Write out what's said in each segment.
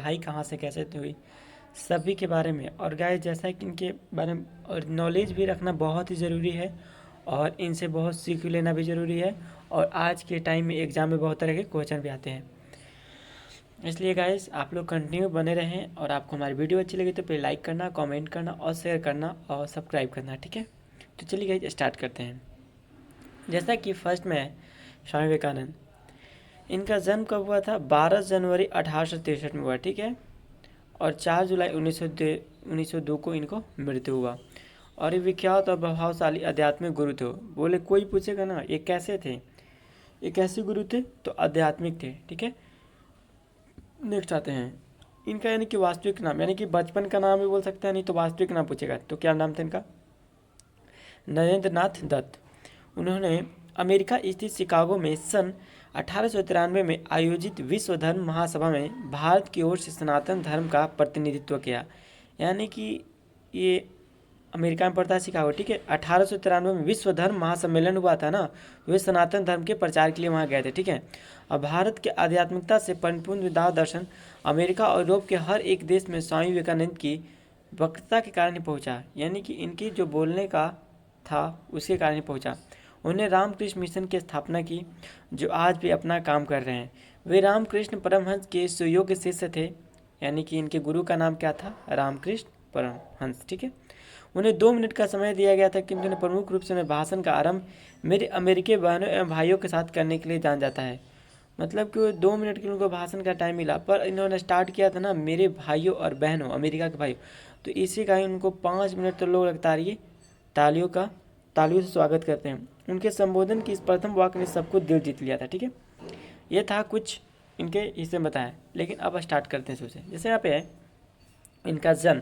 पढ़ाई कहाँ से कैसे हुई, सभी के बारे में। और गाइस जैसा कि इनके बारे में और नॉलेज भी रखना बहुत ही ज़रूरी है और इनसे बहुत सीख लेना भी ज़रूरी है। और आज के टाइम में एग्ज़ाम में बहुत तरह के क्वेश्चन भी आते हैं, इसलिए गाइस आप लोग कंटिन्यू बने रहें। और आपको हमारी वीडियो अच्छी लगी तो फिर लाइक करना, कमेंट करना और शेयर करना और सब्सक्राइब करना, ठीक है। तो चलिए गाइस स्टार्ट करते हैं। जैसा कि फर्स्ट में है स्वामी विवेकानंद, इनका जन्म कब हुआ था? 12 जनवरी 1863 में हुआ, ठीक है। और 4 जुलाई 1902 को इनको मृत्यु हुआ। और ये विख्यात और प्रभावशाली आध्यात्मिक गुरु थे। बोले कोई पूछेगा ना ये कैसे थे, ये कैसे गुरु थे, तो आध्यात्मिक थे, ठीक है। नेक्स्ट आते हैं इनका यानी कि वास्तविक नाम, यानी कि बचपन का नाम भी बोल सकते हैं, नहीं तो वास्तविक नाम पूछेगा तो क्या नाम था इनका? नरेंद्र नाथ दत्त। उन्होंने अमेरिका स्थित शिकागो में सन 1893 में आयोजित विश्व धर्म महासभा में भारत की ओर से सनातन धर्म का प्रतिनिधित्व किया। यानी कि ये अमेरिका में पड़ता है शिकागो, ठीक है। 1893 में विश्व धर्म महासम्मेलन हुआ था ना, वे सनातन धर्म के प्रचार के लिए वहाँ गए थे, ठीक है। और भारत के आध्यात्मिकता से परिपूर्ण विदार दर्शन अमेरिका और यूरोप के हर एक देश में स्वामी विवेकानंद की वक्तृता के कारण ही पहुँचा। यानी कि इनकी जो बोलने का था उसके कारण ही पहुँचा। उन्हें रामकृष्ण मिशन की स्थापना की, जो आज भी अपना काम कर रहे हैं। वे रामकृष्ण परमहंस के सुयोग्य शिष्य थे। यानी कि इनके गुरु का नाम क्या था? रामकृष्ण परमहंस, ठीक है। उन्हें 2 मिनट का समय दिया गया था, किंतु उन्हें प्रमुख रूप से उन्हें भाषण का आरंभ मेरे अमेरिकी बहनों एवं भाइयों के साथ करने के लिए जाना जाता है। मतलब कि 2 मिनट के उनको भाषण का टाइम मिला, पर इन्होंने स्टार्ट किया था ना मेरे भाइयों और बहनों, अमेरिका के भाइयों, तो इसी का ही उनको 5 मिनट तो लोग लगता रही तालियों से स्वागत करते हैं। उनके संबोधन की इस प्रथम वाक्य ने सबको दिल जीत लिया था, ठीक है। ये था कुछ इनके हिस्से में बताया, लेकिन अब स्टार्ट करते हैं सोचे। जैसे यहाँ पे है इनका जन्म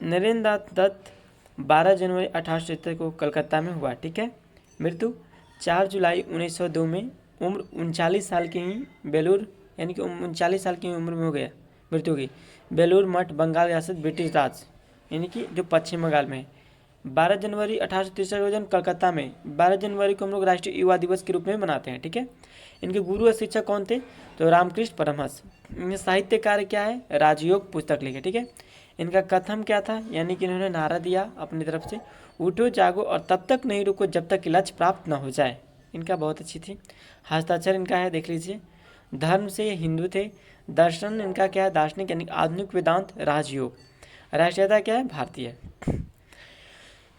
नरेंद्र नाथ दत्त 12 जनवरी 1870 को कलकत्ता में हुआ, ठीक है। मृत्यु 4 जुलाई 1902 में, उम्र 39 साल की ही बेलूर, यानी कि 39 साल की उम्र में हो गया, मृत्यु की। बेलूर मठ, बंगाल रियासत, ब्रिटिश राज, यानी कि जो पश्चिम बंगाल में है। 12 जनवरी 1863 को जन्म कलकत्ता में। 12 जनवरी को हम लोग राष्ट्रीय युवा दिवस के रूप में मनाते हैं, ठीक है। इनके गुरु और शिक्षक कौन थे? तो रामकृष्ण परमहंस। इनके साहित्य कार्य क्या है? राजयोग पुस्तक लिखे, ठीक है। इनका कथम क्या था? यानी कि इन्होंने नारा दिया अपनी तरफ से, उठो जागो और तब तक नहीं रुको जब तक कि लक्ष्य प्राप्त न हो जाए। इनका बहुत अच्छी थी। हस्ताक्षर इनका है, देख लीजिए। धर्म से ये हिंदू थे। दर्शन इनका क्या है? दार्शनिक, यानी आधुनिक वेदांत, राजयोग। राष्ट्रीयता क्या है? भारतीय।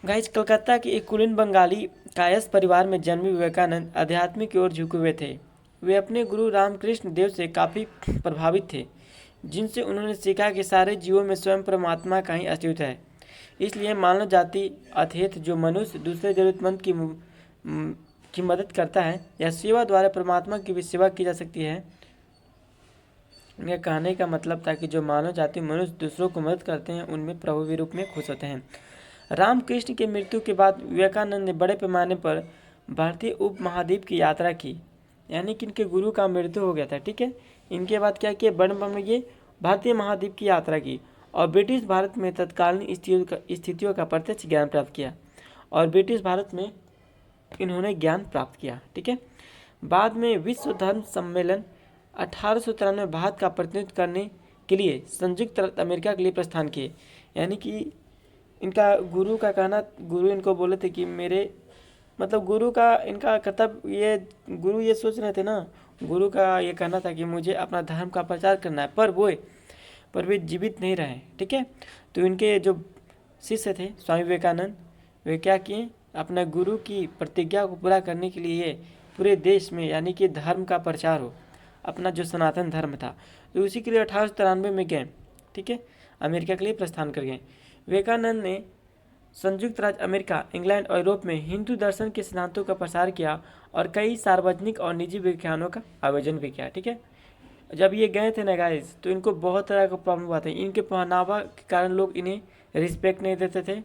गाइस कलकत्ता के एक कुलीन बंगाली कायस्थ परिवार में जन्मे विवेकानंद आध्यात्मिक की ओर झुके हुए थे। वे अपने गुरु रामकृष्ण देव से काफ़ी प्रभावित थे, जिनसे उन्होंने सीखा कि सारे जीवों में स्वयं परमात्मा का ही अस्तित्व है। इसलिए मानव जाति अथेत जो मनुष्य दूसरे जरूरतमंद की मदद करता है या सेवा द्वारा परमात्मा की भी सेवा की जा सकती है। इनके कहने का मतलब था कि जो मानव जाति मनुष्य दूसरों को मदद करते हैं उनमें प्रभु के रूप में खुश होते हैं। रामकृष्ण की मृत्यु के बाद विवेकानंद ने बड़े पैमाने पर भारतीय उपमहाद्वीप की यात्रा की। यानी कि इनके गुरु का मृत्यु हो गया था, ठीक है। इनके बाद क्या किया? बड़े पैमाने में ये भारतीय महाद्वीप की यात्रा की और ब्रिटिश भारत में तत्कालीन स्थितियों का प्रत्यक्ष ज्ञान प्राप्त किया। और ब्रिटिश भारत में इन्होंने ज्ञान प्राप्त किया, ठीक है। बाद में विश्व धर्म सम्मेलन 1893 में भारत का प्रतिनिधित्व करने के लिए संयुक्त राज्य अमेरिका के लिए प्रस्थान किए। यानी कि इनका गुरु का कहना, गुरु इनको बोले थे कि मेरे मतलब गुरु का इनका कर्तव्य, ये गुरु ये सोच रहे थे ना, गुरु का ये कहना था कि मुझे अपना धर्म का प्रचार करना है, पर वे जीवित नहीं रहे, ठीक है। तो इनके जो शिष्य थे स्वामी विवेकानंद, वे क्या किए? अपना गुरु की प्रतिज्ञा को पूरा करने के लिए पूरे देश में यानी कि धर्म का प्रचार हो, अपना जो सनातन धर्म था, तो उसी के लिए 1893 में गए, ठीक है, अमेरिका के लिए प्रस्थान कर गए। विवेकानंद ने संयुक्त राज्य अमेरिका, इंग्लैंड और यूरोप में हिंदू दर्शन के सिद्धांतों का प्रसार किया और कई सार्वजनिक और निजी व्याख्यानों का आयोजन भी किया, ठीक है। जब ये गए थे ना गाइस, तो इनको बहुत तरह का प्रॉब्लम हुआ था। इनके पहनावा के कारण लोग इन्हें रिस्पेक्ट नहीं देते थे।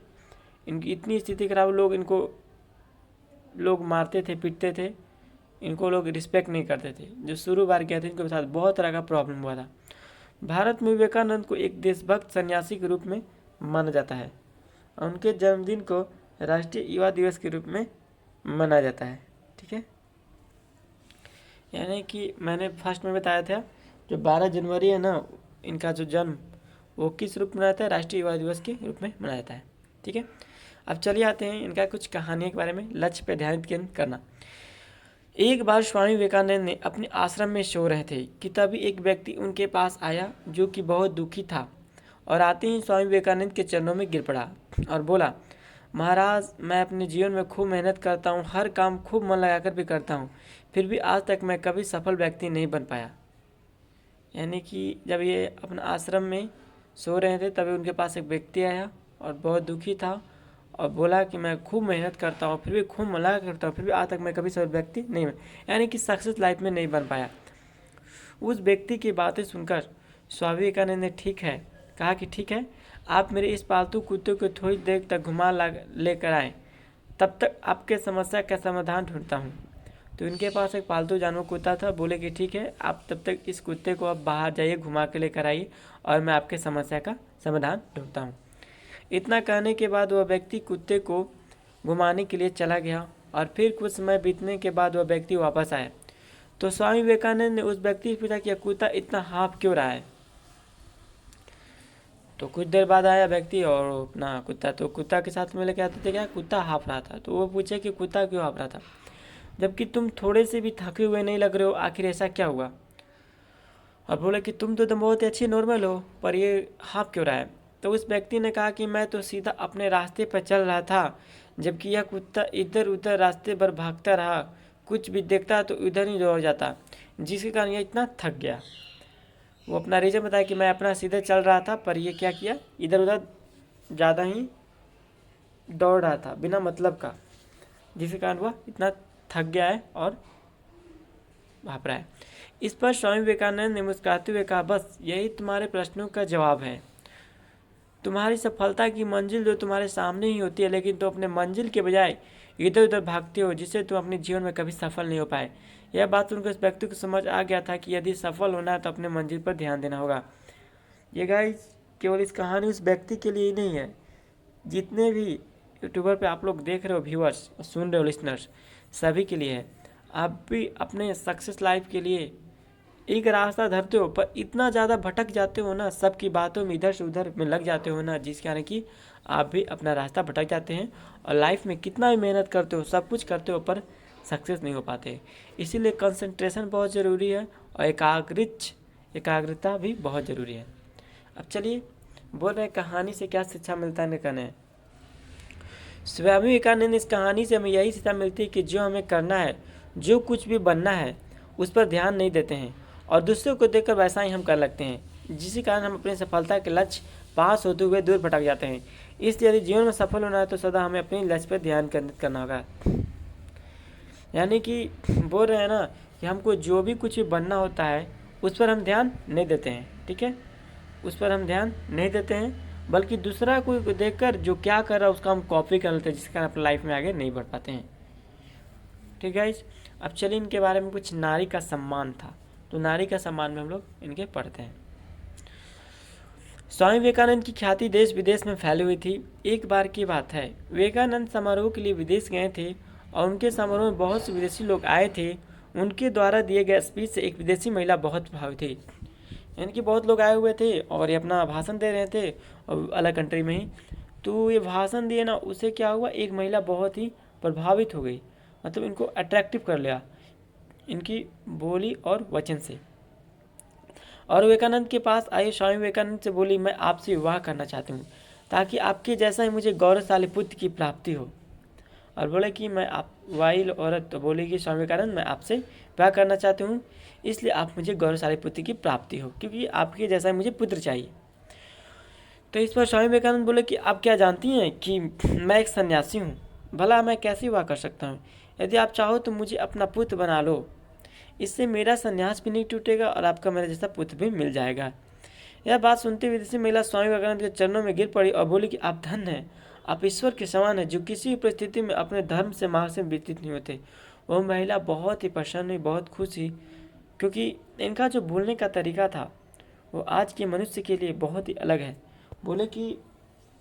इनकी इतनी स्थिति खराब, लोग मारते थे, पीटते थे, इनको लोग रिस्पेक्ट नहीं करते थे। जो शुरू बार गए थे इनके साथ बहुत तरह का प्रॉब्लम हुआ था। भारत में विवेकानंद को एक देशभक्त सन्यासी के रूप में माना जाता है। उनके जन्मदिन को राष्ट्रीय युवा दिवस के रूप में मनाया जाता है, ठीक है। यानी कि मैंने फर्स्ट में बताया था जो 12 जनवरी है ना, इनका जो जन्म वो किस रूप में मनाया जाता है? राष्ट्रीय युवा दिवस के रूप में मनाया जाता है। ठीक है, अब चलिए आते हैं इनका कुछ कहानियों के बारे में। लक्ष्य पर ध्यान केंद्रित करना। एक बार स्वामी विवेकानंद ने अपने आश्रम में सो रहे थे कि तभी एक व्यक्ति उनके पास आया जो कि बहुत दुखी था, और आते ही स्वामी विवेकानंद के चरणों में गिर पड़ा और बोला, महाराज, मैं अपने जीवन में खूब मेहनत करता हूँ, हर काम खूब मन लगाकर भी करता हूँ, फिर भी आज तक मैं कभी सफल व्यक्ति नहीं बन पाया। यानी कि जब ये अपने आश्रम में सो रहे थे तभी उनके पास एक व्यक्ति आया और बहुत दुखी था और बोला कि मैं खूब मेहनत करता हूँ, फिर भी खूब मन लगा करता हूँ, फिर भी आज तक मैं कभी सफल व्यक्ति नहीं बन, यानी कि सक्सेस लाइफ में नहीं बन पाया। उस व्यक्ति की बातें सुनकर स्वामी विवेकानंद ने कहा कि ठीक है, आप मेरे इस पालतू कुत्ते को थोड़ी देर तक घुमा लेकर आए, तब तक आपके समस्या का समाधान ढूंढता हूँ। तो इनके पास एक पालतू जानवर कुत्ता था। बोले कि ठीक है, आप तब तक इस कुत्ते को आप बाहर जाइए, घुमा के लेकर आइए और मैं आपके समस्या का समाधान ढूंढता हूँ। इतना कहने के बाद वह व्यक्ति कुत्ते को घुमाने के लिए चला गया और फिर कुछ समय बीतने के बाद वह व्यक्ति वापस आया। तो स्वामी विवेकानंद ने उस व्यक्ति से पूछा कि यह कुत्ता इतना हाँफ क्यों रहा है। तो कुछ देर बाद आया व्यक्ति और अपना कुत्ता के साथ में लेके आते थे, क्या कुत्ता हाँफ रहा था। तो वो पूछे कि कुत्ता क्यों हाँफ रहा था, जबकि तुम थोड़े से भी थके हुए नहीं लग रहे हो, आखिर ऐसा क्या हुआ। और बोले कि तुम तो बहुत अच्छी नॉर्मल हो, पर ये हाँफ क्यों रहा है। तो उस व्यक्ति ने कहा कि मैं तो सीधा अपने रास्ते पर चल रहा था, जबकि यह कुत्ता इधर उधर रास्ते पर भागता रहा, कुछ भी देखता तो इधर ही दौड़ जाता, जिसके कारण यह इतना थक गया। वो अपना रीज़न बताया कि मैं अपना सीधे चल रहा था, पर ये क्या किया, इधर उधर ज़्यादा ही दौड़ रहा था बिना मतलब का, जिसके कारण वह इतना थक गया है और भाप रहा है। इस पर स्वामी विवेकानंद ने मुस्कुराते हुए कहा, बस यही तुम्हारे प्रश्नों का जवाब है। तुम्हारी सफलता की मंजिल जो तुम्हारे सामने ही होती है, लेकिन तुम अपने मंजिल के बजाय इधर उधर भागते हो, जिससे तुम अपने जीवन में कभी सफल नहीं हो पाए। यह बात सुनकर उस व्यक्ति को समझ आ गया था कि यदि सफल होना है तो अपने मंजिल पर ध्यान देना होगा। ये गाइस केवल इस कहानी उस व्यक्ति के लिए ही नहीं है, जितने भी यूट्यूबर पे आप लोग देख रहे हो, व्यूअर्स सुन रहे हो, लिसनर्स, सभी के लिए है। आप भी अपने सक्सेस लाइफ के लिए एक रास्ता धरते हो, पर इतना ज़्यादा भटक जाते हो ना, सबकी बातों में इधर से उधर में लग जाते हो ना, जिस कारण कि आप भी अपना रास्ता भटक जाते हैं और लाइफ में कितना भी मेहनत करते हो, सब कुछ करते हो, पर सक्सेस नहीं हो पाते। इसीलिए कंसंट्रेशन बहुत ज़रूरी है और एकाग्रता भी बहुत ज़रूरी है। अब चलिए बोल रहे हैं कहानी से क्या शिक्षा मिलता है कहने। स्वामी विवेकानंद इस कहानी से हमें यही शिक्षा मिलती है कि जो हमें करना है, जो कुछ भी बनना है, उस पर ध्यान नहीं देते हैं और दूसरों को देखकर वैसा ही हम कर लगते हैं, जिसके कारण हम अपनी सफलता के लक्ष्य पास होते हुए दूर भटक जाते हैं। इसलिए यदि जीवन में सफल होना है तो सदा हमें अपने लक्ष्य पर ध्यान केंद्रित करना होगा। यानी कि बोल रहे हैं ना कि हमको जो भी कुछ भी बनना होता है उस पर हम ध्यान नहीं देते हैं। ठीक है, उस पर हम ध्यान नहीं देते हैं, बल्कि दूसरा कोई देखकर जो क्या कर रहा है उसका हम कॉपी कर लेते हैं, जिसके कारण अपनी लाइफ में आगे नहीं बढ़ पाते हैं। ठीक है, अब चलिए इनके बारे में कुछ नारी का सम्मान था, तो नारी का सम्मान में हम लोग इनके पढ़ते हैं। स्वामी विवेकानंद की ख्याति देश विदेश में फैली हुई थी। एक बार की बात है, विवेकानंद समारोह के लिए विदेश गए थे और उनके समारोह में बहुत से विदेशी लोग आए थे। उनके द्वारा दिए गए स्पीच से एक विदेशी महिला बहुत प्रभावित थी। यानी कि बहुत लोग आए हुए थे और ये अपना भाषण दे रहे थे और अलग कंट्री में ही, तो ये भाषण दिए ना, उससे क्या हुआ, एक महिला बहुत ही प्रभावित हो गई, मतलब इनको अट्रैक्टिव कर लिया इनकी बोली और वचन से। और विवेकानंद के पास आई, स्वामी विवेकानंद से बोली, मैं आपसे विवाह करना चाहती हूँ ताकि आपके जैसा ही मुझे गौरवशाली पुत्र की प्राप्ति हो। और बोले कि मैं आप वाइल औरत, तो बोली कि स्वामी विवेकानंद मैं आपसे विवाह करना चाहती हूँ, इसलिए आप मुझे गौरवशाली पुत्र की प्राप्ति हो, क्योंकि आपके जैसा ही मुझे पुत्र चाहिए। तो इस पर स्वामी विवेकानंद बोले कि आप क्या जानती हैं कि मैं एक सन्यासी हूँ, भला मैं कैसे विवाह कर सकता हूँ। यदि आप चाहो तो मुझे अपना पुत्र बना लो, इससे मेरा संन्यास भी नहीं टूटेगा और आपका मेरे जैसा पुत्र भी मिल जाएगा। यह बात सुनते हुए विदेशी महिला स्वामी विवेकानंद के चरणों में गिर पड़ी और बोली कि आप धन्य हैं, आप ईश्वर के समान हैं, जो किसी भी परिस्थिति में अपने धर्म से मार्ग से व्यतीत नहीं होते। वह महिला बहुत ही प्रसन्न हुई, बहुत खुश हुई, क्योंकि इनका जो बोलने का तरीका था वो आज के मनुष्य के लिए बहुत ही अलग है। बोले कि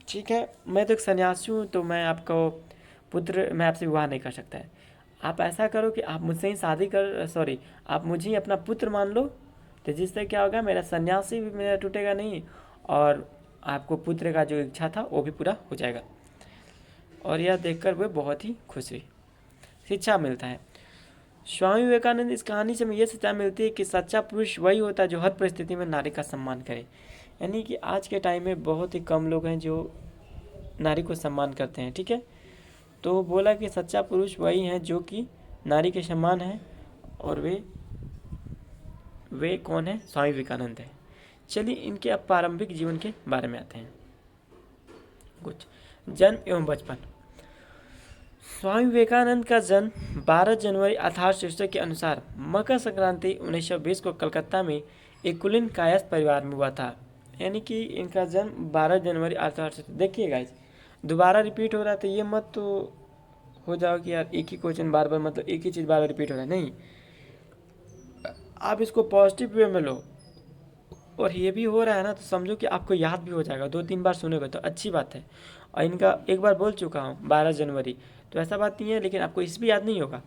ठीक है, मैं तो एक सन्यासी हूँ, तो मैं आपसे विवाह नहीं कर सकता है। आप ऐसा करो कि आप मुझसे ही आप मुझे ही अपना पुत्र मान लो, तो जिससे क्या होगा, मेरा सन्यासी भी मेरा टूटेगा नहीं और आपको पुत्र का जो इच्छा था वो भी पूरा हो जाएगा। और यह देखकर वे बहुत ही खुश हुई। शिक्षा मिलता है। स्वामी विवेकानंद इस कहानी से हमें यह शिक्षा मिलती है कि सच्चा पुरुष वही होता है जो हर परिस्थिति में नारी का सम्मान करे। यानी कि आज के टाइम में बहुत ही कम लोग हैं जो नारी को सम्मान करते हैं, ठीक है। तो बोला कि सच्चा पुरुष वही है जो कि नारी के सम्मान है, और वे कौन है? स्वामी विवेकानंद है। चलिए इनके अब प्रारंभिक जीवन के बारे में आते हैं। कुछ जन्म एवं बचपन। स्वामी विवेकानंद का जन्म 12 जनवरी 1863 के अनुसार मकर संक्रांति 1920 को कलकत्ता में एक कुलीन कायस्थ परिवार में हुआ था। यानी कि इनका जन्म 12 जनवरी 1863। देखिए गाइस, दोबारा रिपीट हो रहा था, ये मत तो हो जाओ कि यार एक ही क्वेश्चन बार बार, मतलब एक ही चीज़ बार बार रिपीट हो रहा है। नहीं, आप इसको पॉजिटिव वे में लो, और ये भी हो रहा है ना तो समझो कि आपको याद भी हो जाएगा। 2-3 बार सुनोगे तो अच्छी बात है। और इनका एक बार बोल चुका हूँ 12 जनवरी, तो ऐसा बात नहीं है, लेकिन आपको इस भी याद नहीं होगा।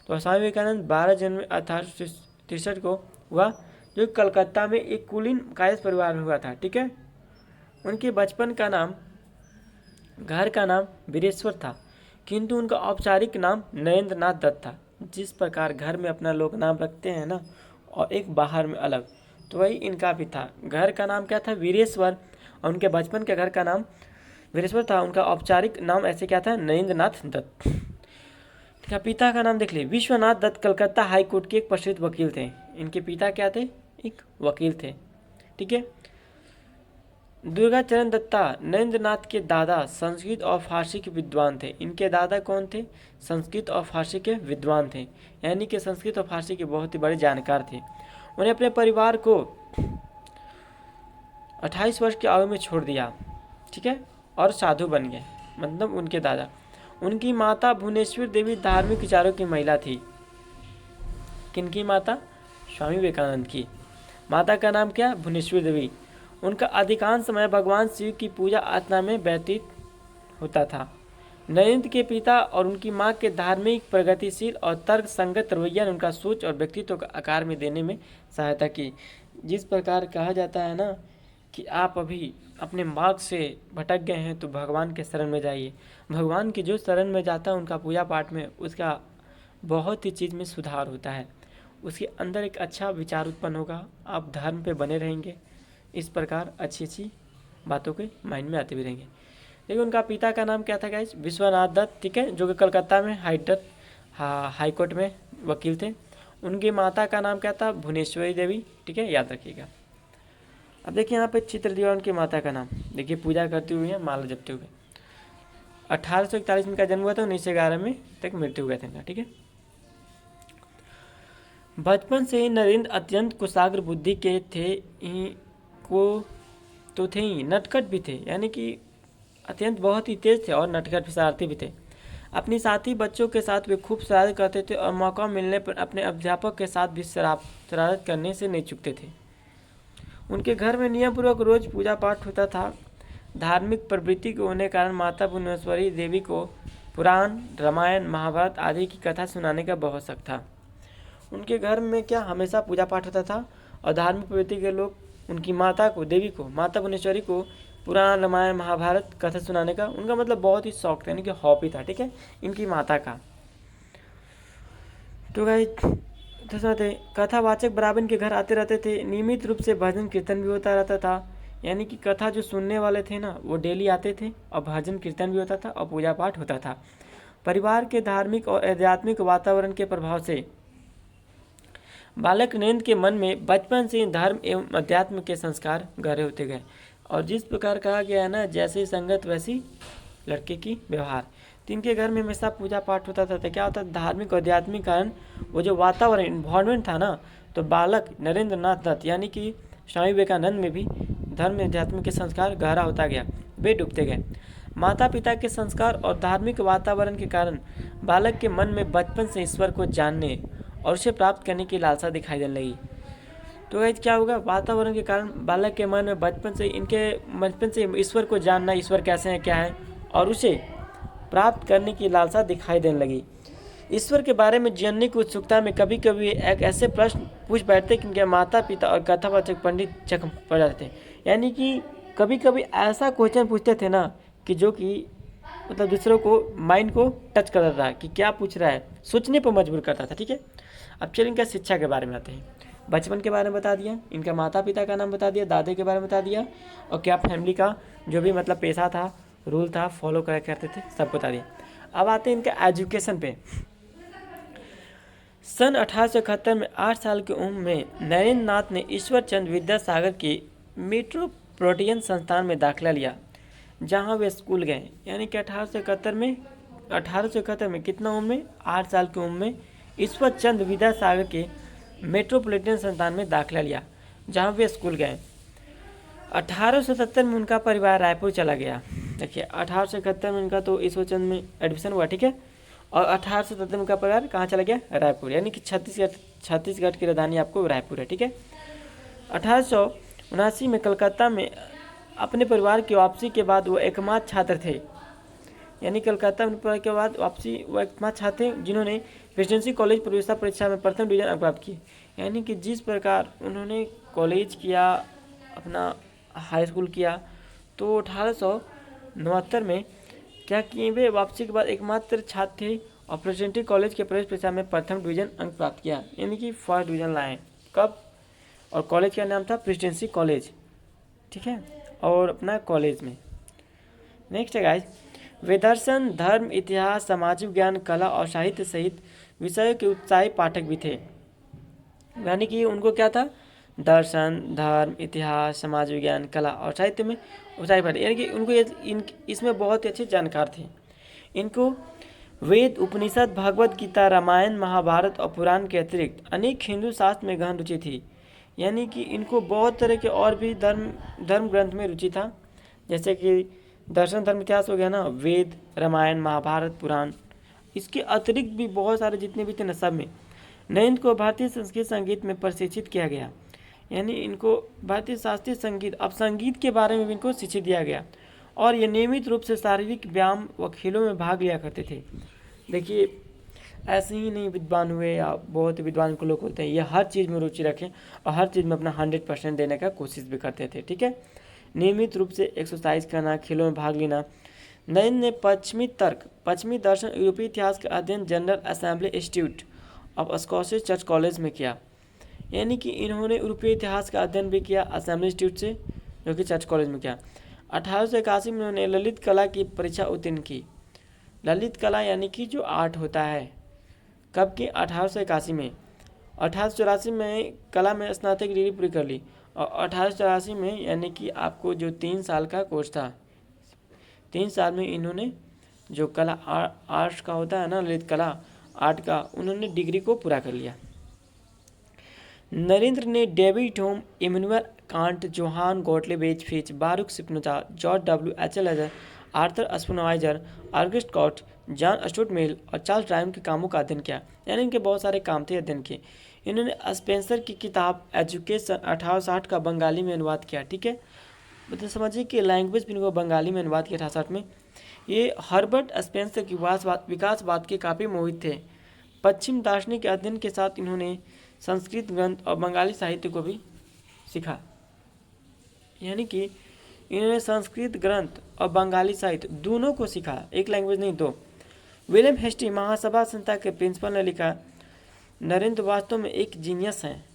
तो स्वामी विवेकानंद 12 जनवरी 1863 को हुआ, जो कलकत्ता में एक कुलीन कायस्थ परिवार में हुआ था, ठीक है। उनके बचपन का नाम, घर का नाम वीरेश्वर था, किंतु उनका औपचारिक नाम नरेंद्र नाथ दत्त था। जिस प्रकार घर में अपना लोग नाम रखते हैं ना, और एक बाहर में अलग, तो वही इनका भी था। घर का नाम क्या था? वीरेश्वर, और उनके बचपन के घर का नाम वीरेश्वर था। उनका औपचारिक नाम ऐसे क्या था? नरेंद्र नाथ दत्त। ठीक है। पिता का नाम देख ले, विश्वनाथ दत्त कलकत्ता हाई कोर्ट के एक प्रसिद्ध वकील थे। इनके पिता क्या थे? एक वकील थे, ठीक है। दुर्गाचरण दत्ता नरेंद्र नाथ के दादा संस्कृत और फारसी के विद्वान थे। इनके दादा कौन थे? संस्कृत और फारसी के विद्वान थे, यानी कि संस्कृत और फारसी के बहुत ही बड़े जानकार थे। उन्हें अपने परिवार को 28 वर्ष की आयु में छोड़ दिया, ठीक है, और साधु बन गए, मतलब उनके दादा। उनकी माता भुवनेश्वर देवी धार्मिक विचारों की महिला थी। किनकी माता? स्वामी विवेकानंद की माता का नाम क्या? भुवनेश्वर देवी। उनका अधिकांश समय भगवान शिव की पूजा अर्चना में व्यतीत होता था। नरेंद्र के पिता और उनकी मां के धार्मिक, प्रगतिशील और तर्क संगत रवैया ने उनका सोच और व्यक्तित्व को आकार में देने में सहायता की। जिस प्रकार कहा जाता है ना कि आप अभी अपने मार्ग से भटक गए हैं तो भगवान के शरण में जाइए। भगवान की जो शरण में जाता है उनका पूजा पाठ में, उसका बहुत ही चीज़ में सुधार होता है। उसके अंदर एक अच्छा विचार उत्पन्न होगा, आप धर्म पे बने रहेंगे। इस प्रकार अच्छी अच्छी बातों के माइंड में आते भी रहेंगे। देखिए उनका पिता का नाम क्या था गाइस? विश्वनाथ दत्त, ठीक है, जो कि कलकत्ता में हाई कोर्ट में वकील थे। उनकी माता का नाम क्या था? भुवनेश्वरी देवी, ठीक है, याद रखिएगा। अब देखिए यहाँ पे चित्र दिया उनकी माता का नाम, देखिए पूजा करते हुए हैं, माला जपते हुए। 1841 में इनका जन्म हुआ था, 1911 में तक मृत्यु हुआ था इनका, ठीक है। बचपन से ही नरेंद्र अत्यंत कुशाग्र बुद्धि के थे, थे ही, नटखट भी थे, यानी कि अत्यंत बहुत ही तेज थे, और नटखट भी, शरारती भी थे। अपने साथी बच्चों के साथ वे खूब शरारत करते थे, और मौका मिलने पर अपने अध्यापक के साथ भी शरारत करने से नहीं चूकते थे। उनके घर में नियमपूर्वक रोज पूजा पाठ होता था। धार्मिक प्रवृत्ति के होने के कारण माता भुवनेश्वरी देवी को पुराण, रामायण, महाभारत आदि की कथा सुनाने का बहुत शौक था। उनके घर में क्या हमेशा पूजा पाठ होता था, और धार्मिक प्रवृत्ति के लोग उनकी माता को, देवी को, माता भुवनेश्वरी को पुराण, रामायण, महाभारत कथा सुनाने का उनका मतलब बहुत ही शौक था, यानी कि हॉबी था, ठीक है, इनकी माता का। तो गाइस कथावाचक बराबर इनके घर आते रहते थे। नियमित रूप से भजन कीर्तन भी होता रहता था, यानी कि कथा जो सुनने वाले थे ना वो डेली आते थे, और भजन कीर्तन भी होता था, और पूजा पाठ होता था। परिवार के धार्मिक और आध्यात्मिक वातावरण के प्रभाव से बालक नरेंद्र के मन में बचपन से धर्म एवं अध्यात्म के संस्कार गहरे होते गए। और जिस प्रकार कहा गया है ना, जैसी संगत वैसी लड़के की व्यवहार। तो इनके घर में हमेशा पूजा पाठ होता था। तो क्या होता था, धार्मिक और आध्यात्मिक कारण वो जो वातावरण, इन्वायरमेंट था ना, तो बालक नरेंद्र नाथ दत्त यानी कि स्वामी विवेकानंद में भी धर्म अध्यात्म के संस्कार गहरा होता गया, वे डूबते गए। माता पिता के संस्कार और धार्मिक वातावरण के कारण बालक के मन में बचपन से ईश्वर को जानने और उसे प्राप्त करने की लालसा दिखाई देने लगी। तो गाइस क्या होगा, वातावरण के कारण बालक के मन में बचपन से ईश्वर को जानना, ईश्वर कैसे है क्या है, और उसे प्राप्त करने की लालसा दिखाई देने लगी। ईश्वर के बारे में जानने की उत्सुकता में कभी कभी एक ऐसे प्रश्न पूछ बैठते कि उनके माता पिता और कथावाचक पंडित चकम पड़ जाते थे। यानी कि कभी कभी ऐसा क्वेश्चन पूछते थे ना कि जो कि मतलब दूसरों को माइंड को टच करता था कि क्या पूछ रहा है, सोचने पर मजबूर करता था। ठीक है, अब चलिए इनका शिक्षा के बारे में आते हैं। बचपन के बारे में बता दिया, इनका माता पिता का नाम बता दिया, दादे के बारे में बता दिया, और क्या फैमिली का जो भी मतलब पेशा था, रूल था, फॉलो करा करते थे, सब बता दिया। अब आते हैं इनका एजुकेशन पे। सन 1871 में 8 साल की उम्र में नरेंद्र नाथ ने ईश्वर चंद्र विद्यासागर के मेट्रोपोलिटन संस्थान में दाखिला लिया, जहां वे स्कूल गए। यानी कि 1871 में कितना उम्र में, 8 साल की उम्र में ईश्वर चंद्र विद्यासागर के मेट्रोपोलिटन संस्थान में दाखिला लिया, जहां वे स्कूल गए। 1870 में उनका परिवार रायपुर चला गया। देखिए 1871 में उनका तो ईश्वर चंद्र में एडमिशन हुआ, ठीक है, और 1870 में उनका परिवार कहाँ चला गया, रायपुर, यानी कि छत्तीसगढ़ की राजधानी आपको रायपुर है। ठीक है, 1879 में कलकत्ता में अपने परिवार की वापसी के बाद वो एकमात्र छात्र थे। यानी कलकत्ता में पढ़ने के बाद वापसी वो एकमात्र छात्र थे जिन्होंने प्रेसिडेंसी कॉलेज प्रवेश परीक्षा में प्रथम डिवीजन अंक प्राप्त किए। यानी कि जिस प्रकार उन्होंने कॉलेज किया, अपना हाई स्कूल किया, तो 1869 में क्या किए, वे वापसी के बाद एकमात्र छात्र थे और प्रेसिडेंसी कॉलेज के प्रवेश परीक्षा में प्रथम डिवीजन अंक प्राप्त किया, यानी कि फर्स्ट डिवीजन लाए। कब, और कॉलेज का नाम था प्रेसिडेंसी कॉलेज। ठीक है, और अपना कॉलेज में नेक्स्ट है गाइस, वे दर्शन, धर्म, इतिहास, सामाजिक ज्ञान, कला और साहित्य सहित विषयों के उत्साही पाठक भी थे। यानी कि उनको क्या था, दर्शन, धर्म, इतिहास, समाज विज्ञान, कला और साहित्य में उत्साही पाठक, यानी कि उनको इसमें बहुत ही अच्छे जानकार थे। इनको वेद, उपनिषद, भगवत गीता, रामायण, महाभारत और पुराण के अतिरिक्त अनेक हिंदू शास्त्र में गहन रुचि थी। यानी कि इनको बहुत तरह के और भी धर्म ग्रंथ में रुचि था, जैसे कि दर्शन, धर्म, इतिहास हो गया ना, वेद, रामायण, महाभारत, पुराण। इसके अतिरिक्त भी बहुत सारे जितने भी थे न, सब में नरेंद्र को भारतीय संस्कृत संगीत में प्रशिक्षित किया गया। यानी इनको भारतीय शास्त्रीय संगीत, अब संगीत के बारे में भी इनको शिक्षित दिया गया, और ये नियमित रूप से शारीरिक व्यायाम व खेलों में भाग लिया करते थे। देखिए ऐसे ही नहीं विद्वान हुए या बहुत विद्वान को लोग होते हैं, ये हर चीज़ में रुचि रखें और हर चीज़ में अपना 100% देने का कोशिश भी करते थे। ठीक है, नियमित रूप से एक्सरसाइज करना, खेलों में भाग लेना। नरेंद्र ने पश्चिमी तर्क, पश्चिमी दर्शन, यूरोपीय इतिहास का अध्ययन general assembly institute of Scottish church college में किया। यानी कि इन्होंने यूरोपीय इतिहास का अध्ययन भी किया असेंबली इंस्टीट्यूट से, जो कि चर्च कॉलेज में किया। 1881 में उन्होंने ललित कला की परीक्षा उत्तीर्ण की। ललित कला यानी कि जो आर्ट होता है, कब की, 1881 में। 1884 में कला में स्नातक डिग्री पूरी कर ली, और 1884 में यानी कि आपको जो 3 साल का कोर्स था, 3 साल में इन्होंने जो कला आर्ट्स का होता है ना, ललित कला आर्ट का, उन्होंने डिग्री को पूरा कर लिया। नरेंद्र ने David Hume, Immanuel Kant, Johann Gottlieb Fichte, Baruch Spinoza, George W Hegel, Arthur स्पिनोज़र, August Comte, John Stuart Mill और चार्ल्स डार्विन के कामों का अध्ययन किया। यानी इनके बहुत सारे काम थे अध्ययन के। इन्होंने स्पेंसर की किताब एजुकेशन 1860 का बंगाली में अनुवाद किया। ठीक है, मतलब समझिए कि लैंग्वेज भी इनको बंगाली में अनुवाद किया 1860 में। ये हर्बर्ट स्पेंसर की विकासवाद के काफ़ी मोहित थे। पश्चिम दार्शनिक के अध्ययन के साथ इन्होंने संस्कृत ग्रंथ और बंगाली साहित्य को भी सीखा। यानी कि इन्होंने संस्कृत ग्रंथ और बंगाली साहित्य दोनों को सीखा, एक लैंग्वेज नहीं दो। विलियम हेस्टी, महासभा संस्था के प्रिंसिपल, ने लिखा, नरेंद्र वास्तव में एक जीनियस हैं।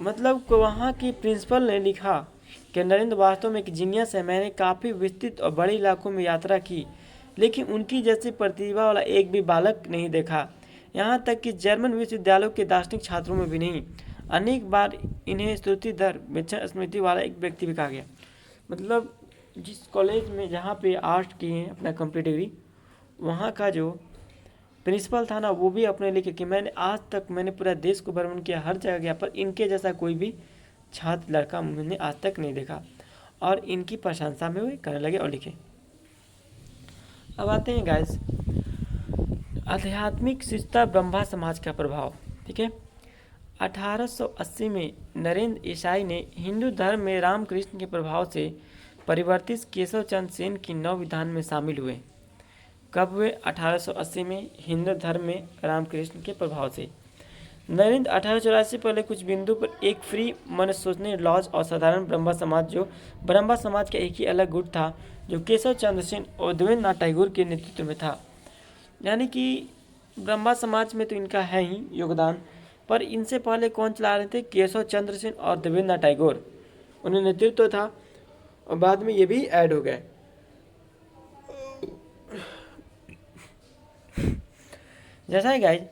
मतलब वहाँ की प्रिंसिपल ने लिखा कि नरेंद्र वास्तव में एक जीनियस है। मैंने काफ़ी विस्तृत और बड़े इलाकों में यात्रा की, लेकिन उनकी जैसी प्रतिभा वाला एक भी बालक नहीं देखा, यहाँ तक कि जर्मन विश्वविद्यालयों के दार्शनिक छात्रों में भी नहीं। अनेक बार इन्हें श्रुतिधर विचरण स्मृति वाला एक व्यक्ति भी कहा गया। मतलब जिस कॉलेज में जहाँ पे आर्ट्स किए हैं अपना कंप्लीट डिग्री, वहाँ का जो प्रिंसिपल था ना, वो भी अपने लिखे कि मैंने पूरा देश को भ्रमण किया, हर जगह गया, पर इनके जैसा कोई भी छात्र लड़का मैंने आज तक नहीं देखा, और इनकी प्रशंसा में वे करने लगे और लिखे। अब आते हैं गाइस आध्यात्मिक शिष्टता, ब्रह्मा समाज का प्रभाव। ठीक है, 1880 में नरेंद्र ईसाई ने हिंदू धर्म में रामकृष्ण के प्रभाव से परिवर्तित केशव चंद्र सेन की नव विधान में शामिल हुए। कब हुए? 1880 में हिंदू धर्म में रामकृष्ण के प्रभाव से। नरेंद्र 1884 पहले कुछ बिंदु पर एक फ्री मन सोचने लॉज और साधारण ब्रह्मा समाज, जो ब्रह्मा समाज का एक ही अलग गुट था जो केशव चंद्र सेन और देवेंद्रनाथ टैगोर के नेतृत्व में था। यानी कि ब्रह्मा समाज में तो इनका है ही योगदान, पर इनसे पहले कौन चला रहे थे? केशव चंद्र सेन और देवेंद्रनाथ टैगोर, उन्हें नेतृत्व था और बाद में ये भी ऐड हो गए। जैसा है गाइज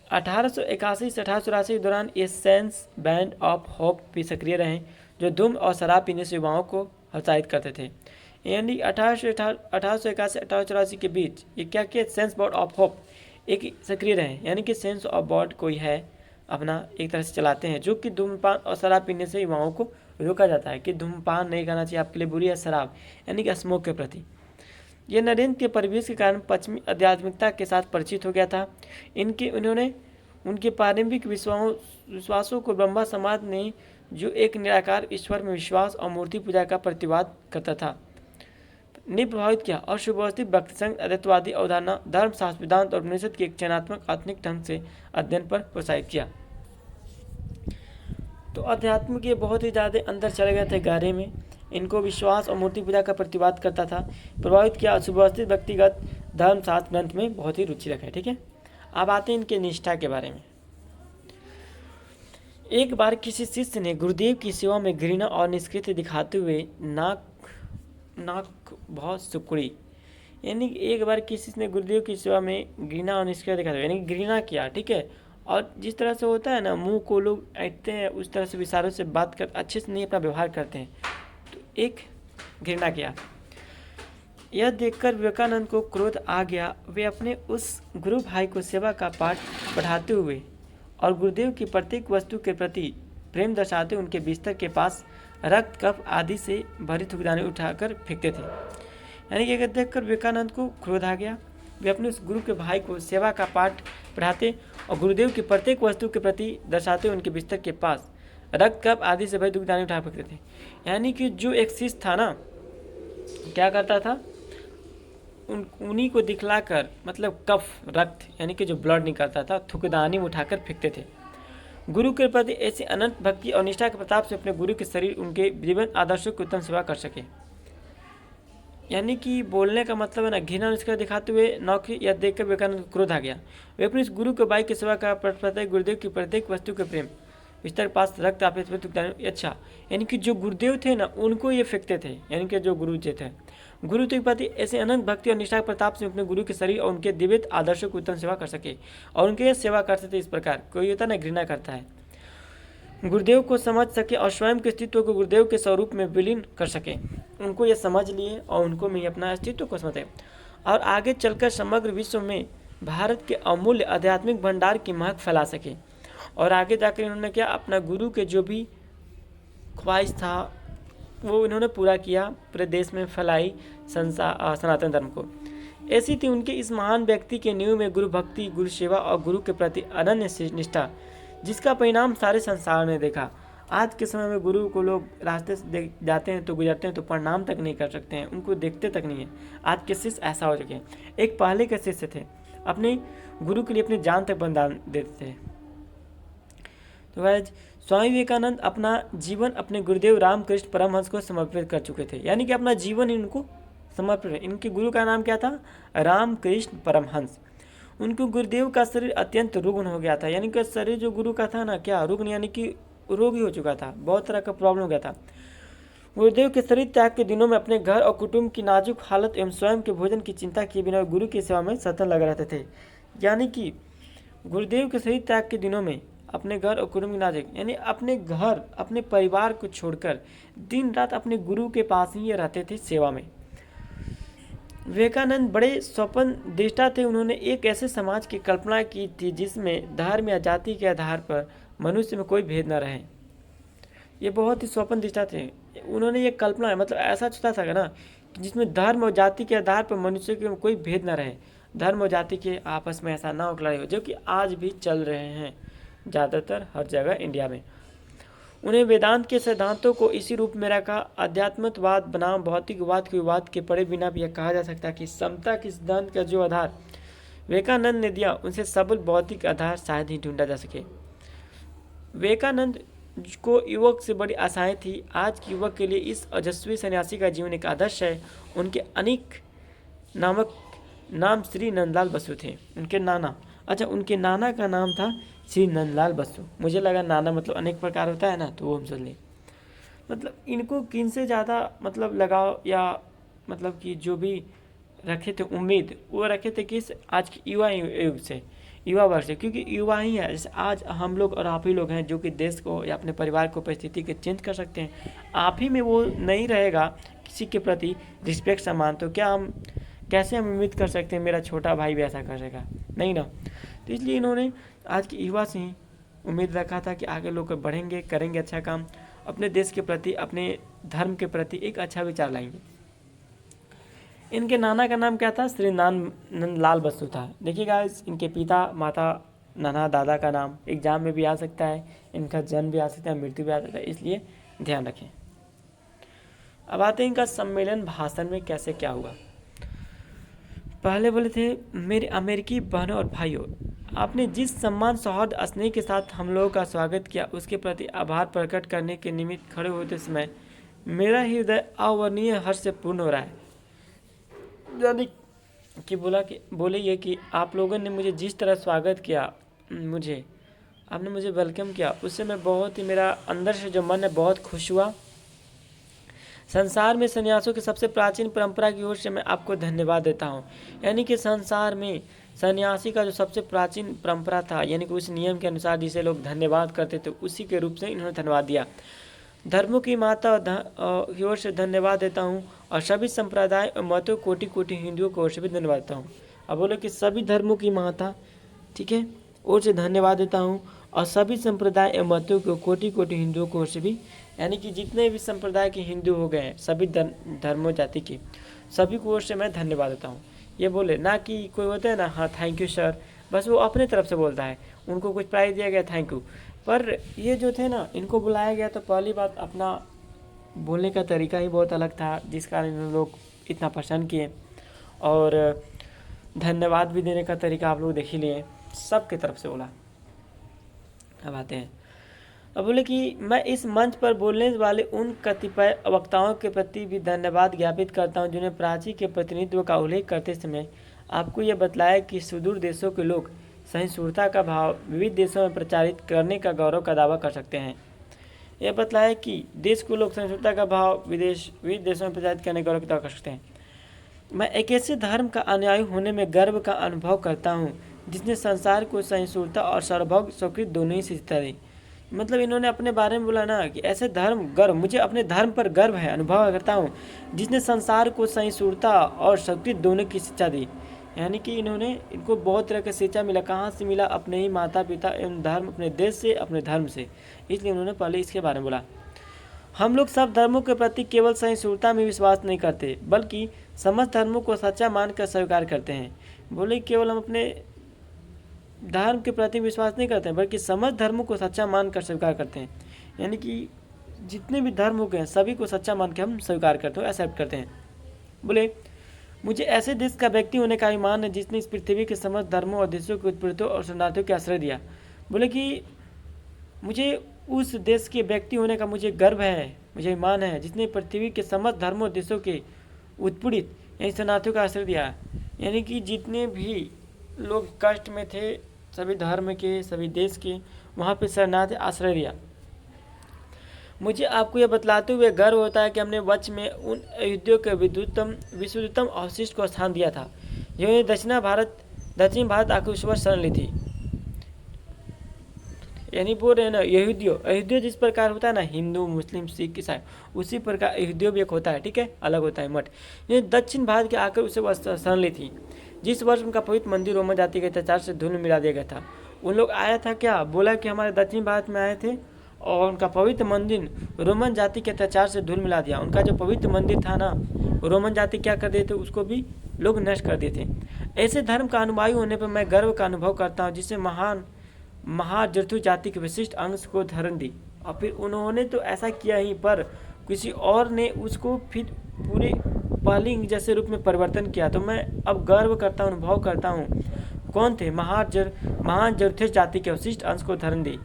1881 से 1884 के दौरान ये सेंस बैंड ऑफ होप भी सक्रिय रहे, जो धूम और शराब पीने से युवाओं को हतोत्साहित करते थे। यानी 1881 से 1884 के बीच ये क्या किया? सेंस बोर्ड ऑफ होप एक सक्रिय रहे, यानी कि सेंस ऑफ बोर्ड कोई है अपना एक तरह से चलाते हैं, जो कि धूम्रपान और शराब पीने से युवाओं को रोका जाता है कि धूम्रपान नहीं करना चाहिए, आपके लिए बुरी है शराब, यानी कि स्मोक के प्रति। ये नरेंद्र के परिवेश के कारण पश्चिमी आध्यात्मिकता के साथ परिचित हो गया था। उन्होंने उनके प्रारंभिक विश्वासों को ब्रह्मा समाज ने, जो एक निराकार ईश्वर में विश्वास और मूर्ति पूजा का प्रतिवाद करता था, ने प्रभावित किया और सुव्यवस्थित भक्ति संघ, अद्वैतवादी अवधारणा, धर्मशास्त्र, वेदांत और उपनिषद के एक चयनात्मक आत्मिक ढंग से अध्ययन पर प्रोत्साहित किया। तो अध्यात्म के बहुत ही ज़्यादा अंदर चले गए थे गहरे में, इनको विश्वास और मूर्ति पूजा का प्रतिवाद करता था, प्रभावित किया, सुव्यवस्थित व्यक्तिगत धर्मशास्त्र ग्रंथ में बहुत ही रुचि रखा है। ठीक है, अब आते हैं इनके निष्ठा के बारे में। एक बार किसी शिष्य ने गुरुदेव की सेवा में घृणा और निष्कृति दिखाते हुए नाक बहुत सुकुड़ी, यानी एक बार किसी ने गुरुदेव की सेवा में घृणा और निष्कृति दिखाते हुए, यानी घृणा किया। ठीक है, और जिस तरह से होता है ना, मुंह को लोग ऐंठते हैं, उस तरह से विचारों से बात कर, अच्छे से नहीं अपना व्यवहार करते हैं, तो एक घृणा किया। यह देखकर विवेकानंद को क्रोध आ गया। वे अपने उस गुरु भाई को सेवा का पाठ पढ़ाते हुए और गुरुदेव की प्रत्येक वस्तु के प्रति प्रेम दर्शाते उनके बिस्तर के पास रक्त, कफ आदि से भरी थूकदानी उठाकर फेंकते थे। यानी कि देखकर विवेकानंद को क्रोध आ गया। वे अपने उस गुरु के भाई को सेवा का पाठ पढ़ाते और गुरुदेव की प्रत्येक वस्तु के प्रति दर्शाते उनके बिस्तर के पास रक्त, कफ आदि से भरी थूकदानी उठा फेंकते थे। यानी कि जो एक शिष्य था ना, क्या करता था, उन्हीं को दिखलाकर, मतलब कफ, रक्त, यानी कि जो ब्लड निकलता था, थूकदानी उठाकर फेंकते थे। गुरु के प्रति ऐसी अनंत भक्ति और निष्ठा के प्रताप से अपने गुरु के शरीर उनके जीवन आदर्शों की उत्तम सेवा कर सके। यानी कि बोलने का मतलब है ना, घृणा निष्ठा दिखाते हुए नौकरी यह देखकर विवेकानंद को क्रोध आ गया। वे अपने इस गुरु के भाई की सेवा का प्रत्येक गुरुदेव की प्रत्येक वस्तु के प्रेम बिस्तर के पास रक्त आप अच्छा, यानी कि जो गुरुदेव थे ना, उनको ये फेंकते थे। यानी कि जो गुरु जी थे, गुरु के प्रति ऐसे अनंत भक्ति और निष्ठा के प्रताप से अपने गुरु के शरीर और उनके दिव्य आदर्शों की उत्तम सेवा कर सके। और उनके ये सेवा करते थे इस प्रकार, कोई होता ना घृणा करता है, गुरुदेव को समझ सके और स्वयं के अस्तित्व को गुरुदेव के स्वरूप में विलीन कर सके। उनको ये समझ लिए और उनको में अपना अस्तित्व को समझे और आगे चलकर समग्र विश्व में भारत के अमूल्य आध्यात्मिक भंडार की महक फैला सके। और आगे जाकर इन्होंने क्या, अपना गुरु के जो भी ख्वाहिश था वो इन्होंने पूरा किया, पूरे देश में फैलाई सनातन धर्म को। ऐसी थी उनके इस महान व्यक्ति के नींव में गुरु भक्ति, गुरु सेवा और गुरु के प्रति अनन्य निष्ठा, जिसका परिणाम सारे संसार ने देखा। आज के समय में गुरु को लोग रास्ते से जाते हैं तो गुजरते हैं तो प्रणाम तक नहीं कर सकते हैं, उनको देखते तक नहीं है। आज के शिष्य ऐसा हो चुके हैं। एक पहले के शिष्य थे, अपने गुरु के लिए अपनी जान तक बलिदान देते थे। तो वह स्वामी विवेकानंद अपना जीवन अपने गुरुदेव रामकृष्ण परमहंस को समर्पित कर चुके थे। यानी कि अपना जीवन इनको समर्पित है। इनके गुरु का नाम क्या था? रामकृष्ण परमहंस। उनके गुरुदेव का शरीर अत्यंत रुग्ण हो गया था। यानी कि शरीर जो गुरु का था ना, क्या रुग्ण, यानी कि रोगी हो चुका था, बहुत तरह का प्रॉब्लम हो गया था। गुरुदेव के शरीर त्याग के दिनों में अपने घर और कुटुंब की नाजुक हालत एवं स्वयं के भोजन की चिंता किए बिना गुरु की सेवा में सतत लगे रहते थे। यानी कि गुरुदेव के शरीर त्याग के दिनों में अपने घर और कुटुंब की नाजुक, यानी अपने घर, अपने परिवार को छोड़कर दिन रात अपने गुरु के पास ही रहते थे सेवा में। विवेकानंद बड़े स्वप्न दृष्टा थे। उन्होंने एक ऐसे समाज की कल्पना की थी जिसमें धर्म या जाति के आधार पर मनुष्य में कोई भेद न रहे। ये बहुत ही स्वप्न दृष्टा थे। उन्होंने ये कल्पना, मतलब ऐसा चाहता था ना, जिसमें धर्म और जाति के आधार पर मनुष्य के कोई भेद न रहे, धर्म और जाति के आपस में ऐसा ना हो लड़ाई हो, जो कि आज भी चल रहे हैं ज़्यादातर हर जगह इंडिया में। उन्हें वेदांत के सिद्धांतों को इसी रूप में रखा। अध्यात्मवाद बनाम भौतिकवाद के विवाद के पड़े बिना भी यह कहा जा सकता है कि समता के सिद्धांत का जो आधार विवेकानंद ने दिया, उनसे सबल भौतिक आधार शायद ही ढूंढा जा सके। विवेकानंद को युवक से बड़ी आशाएं थी। आज के युवक के लिए इस ओजस्वी सन्यासी का जीवन एक आदर्श है। उनके अनेक नाम श्री नंदलाल बसु थे। उनके नाना का नाम था श्री नंदलाल बसु। मुझे लगा नाना मतलब अनेक प्रकार होता है ना, तो वो हम समझ लें। मतलब इनको किन से ज़्यादा मतलब लगाव या मतलब कि जो भी रखे थे उम्मीद, वो रखे थे किस आज के युवा युग से, युवा वर्ग से, क्योंकि युवा ही है। जैसे आज हम लोग और आप ही लोग हैं जो कि देश को या अपने परिवार को परिस्थिति के चेंज कर सकते हैं। आप ही में वो नहीं रहेगा किसी के प्रति रिस्पेक्ट सम्मान, तो कैसे हम उम्मीद कर सकते हैं मेरा छोटा भाई भी ऐसा करेगा? नहीं ना। तो इसलिए इन्होंने आज के युवा से ही उम्मीद रखा था कि आगे लोग बढ़ेंगे, करेंगे अच्छा काम, अपने देश के प्रति, अपने धर्म के प्रति एक अच्छा विचार लाएंगे। इनके नाना का नाम क्या था? श्री नंदलाल बसु था। देखिएगा, इनके पिता माता नाना दादा का नाम एग्जाम में भी आ सकता है, इनका जन्म भी आ सकता है, मृत्यु भी आ सकता है, इसलिए ध्यान रखें। अब आते हैं इनका सम्मेलन भाषण में कैसे क्या हुआ। पहले बोले थे, मेरे अमेरिकी बहनों और भाइयों, आपने जिस सम्मान सौहार्द स्नेह के साथ हम लोगों का स्वागत किया, उसके प्रति आभार प्रकट करने के निमित्त खड़े होते समय मेरा हृदय अवर्णनीय हर्ष से पूर्ण हो रहा है। यानी कि बोले ये कि आप लोगों ने मुझे जिस तरह स्वागत किया, आपने मुझे वेलकम किया, उससे मैं बहुत ही, मेरा अंदर से जो मन है बहुत खुश हुआ। संसार में सन्यासों की सबसे प्राचीन परंपरा की ओर से मैं आपको धन्यवाद देता हूँ। यानी कि संसार में सन्यासी का जो सबसे प्राचीन परंपरा था, यानी कि उस नियम के अनुसार जिसे लोग धन्यवाद करते थे, उसी के रूप से इन्होंने धन्यवाद दिया। धर्मों की माता की ओर से धन्यवाद देता हूँ और सभी संप्रदाय और मतों कोटि कोटि हिंदुओं की ओर से भी धन्यवाद देता हूँ। अब बोलो कि सभी धर्मों की माता, ठीक है, ओर से धन्यवाद देता हूँ और सभी संप्रदाय और मतों को कोटि कोटि हिंदुओं की ओर से भी, यानी कि जितने भी संप्रदाय के हिंदू हो गए हैं, सभी धर्मों जाति के सभी को ओर से मैं धन्यवाद देता हूँ। ये बोले ना कि कोई होता है ना, हाँ थैंक यू सर, बस वो अपने तरफ से बोलता है, उनको कुछ प्राइज़ दिया गया थैंक यू। पर ये जो थे ना, इनको बुलाया गया तो पहली बात अपना बोलने का तरीका ही बहुत अलग था, जिस कारण लोग इतना पसंद किए। और धन्यवाद भी देने का तरीका आप लोग देख ही लिए, सबके तरफ से बोला। अब आते हैं, अब बोले कि मैं इस मंच पर बोलने वाले उन कतिपय वक्ताओं के प्रति भी धन्यवाद ज्ञापित करता हूं, जिन्होंने प्राची के प्रतिनिधित्व का उल्लेख करते समय आपको यह बतलाया कि सुदूर देशों के लोग सहिष्णुता का भाव विविध देशों में प्रचारित करने का गौरव का दावा कर सकते हैं। यह बतलाया कि देश को लोग सहिष्णुता का भाव विविध देशों में प्रचारित करने का गौरव का दावा कर सकते हैं। मैं एक ऐसे धर्म का अनुयायी होने में गर्व का अनुभव करता हूँ जिसने संसार को सहिष्णुता और सर्वभौम स्वीकृत दोनों ही शिक्षा दी। मतलब इन्होंने अपने बारे में बोला ना कि ऐसे मुझे अपने धर्म पर गर्व है, अनुभव करता हूँ जिसने संसार को सहिष्णुता और स्वीकृत दोनों की शिक्षा दी। यानी कि इनको बहुत तरह की शिक्षा मिला। कहाँ से मिला? अपने ही माता पिता एवं धर्म, अपने देश से, अपने धर्म से। इसलिए उन्होंने पहले इसके बारे में बोला। हम लोग सब धर्मों के प्रति केवल सहिष्णुता में विश्वास नहीं करते, बल्कि समस्त धर्मों को सच्चा मानकर स्वीकार करते हैं। बोले केवल हम अपने धर्म के प्रति विश्वास नहीं करते हैं, बल्कि समस्त धर्मों को सच्चा मानकर स्वीकार करते हैं। यानी कि जितने भी धर्म हो गए सभी को सच्चा मान के हम स्वीकार करते हैं, एक्सेप्ट करते हैं। बोले मुझे ऐसे देश का व्यक्ति होने का ईमान है जिसने इस पृथ्वी के समस्त धर्मों और देशों के उत्पीड़ितों और शरणार्थियों के आश्रय दिया। बोले कि मुझे उस देश के व्यक्ति होने का मुझे गर्व है, मुझे ईमान है जिसने पृथ्वी के समस्त धर्मों और देशों के उत्पीड़ित यानी शरणार्थियों का आश्रय दिया। यानी कि जितने भी लोग कष्ट में थे, सभी धर्म के, सभी देश के, वहाँ पे शरणार्थी आश्रय दिया। मुझे आपको यह बतलाते हुए गर्व होता है कि हमने वच में उन अयोध्या के विशुद्धतम अवशिष्ट को स्थान दिया था जिन्होंने दक्षिण भारत आकर उस वर्ष शरण ली थी। यानी बोल रहे हैं ना, अयोध्या जिस प्रकार होता है ना, हिंदू मुस्लिम सिख ईसाई, उसी प्रकार अयोध्या भी एक होता है, ठीक है, अलग होता है मठ। ये दक्षिण भारत के आकर उसे शरण ली थी जिस वर्ष उनका पवित्र मंदिर रोमन जाति के अत्याचार से धूल में मिला दिया गया था। उन लोग आया था क्या? बोला कि हमारे दक्षिण भारत में आए थे और उनका पवित्र मंदिर रोमन जाति के अत्याचार से धूल मिला दिया। उनका जो पवित्र मंदिर था ना, रोमन जाति क्या कर दिए थे, उसको भी लोग नष्ट कर दिए थे। ऐसे धर्म का अनुयायी होने पर मैं गर्व का अनुभव करता हूँ जिससे महाजर्थु जाति के विशिष्ट अंश को धरण दी। और फिर उन्होंने तो ऐसा किया ही, पर किसी और ने उसको फिर पूरे पहले जैसे रूप में परिवर्तन किया। तो मैं अब गर्व करता हूँ, अनुभव करता हूँ। कौन थे? महान जरथेश जाति के अवशिष्ट अंश को धर्म दी,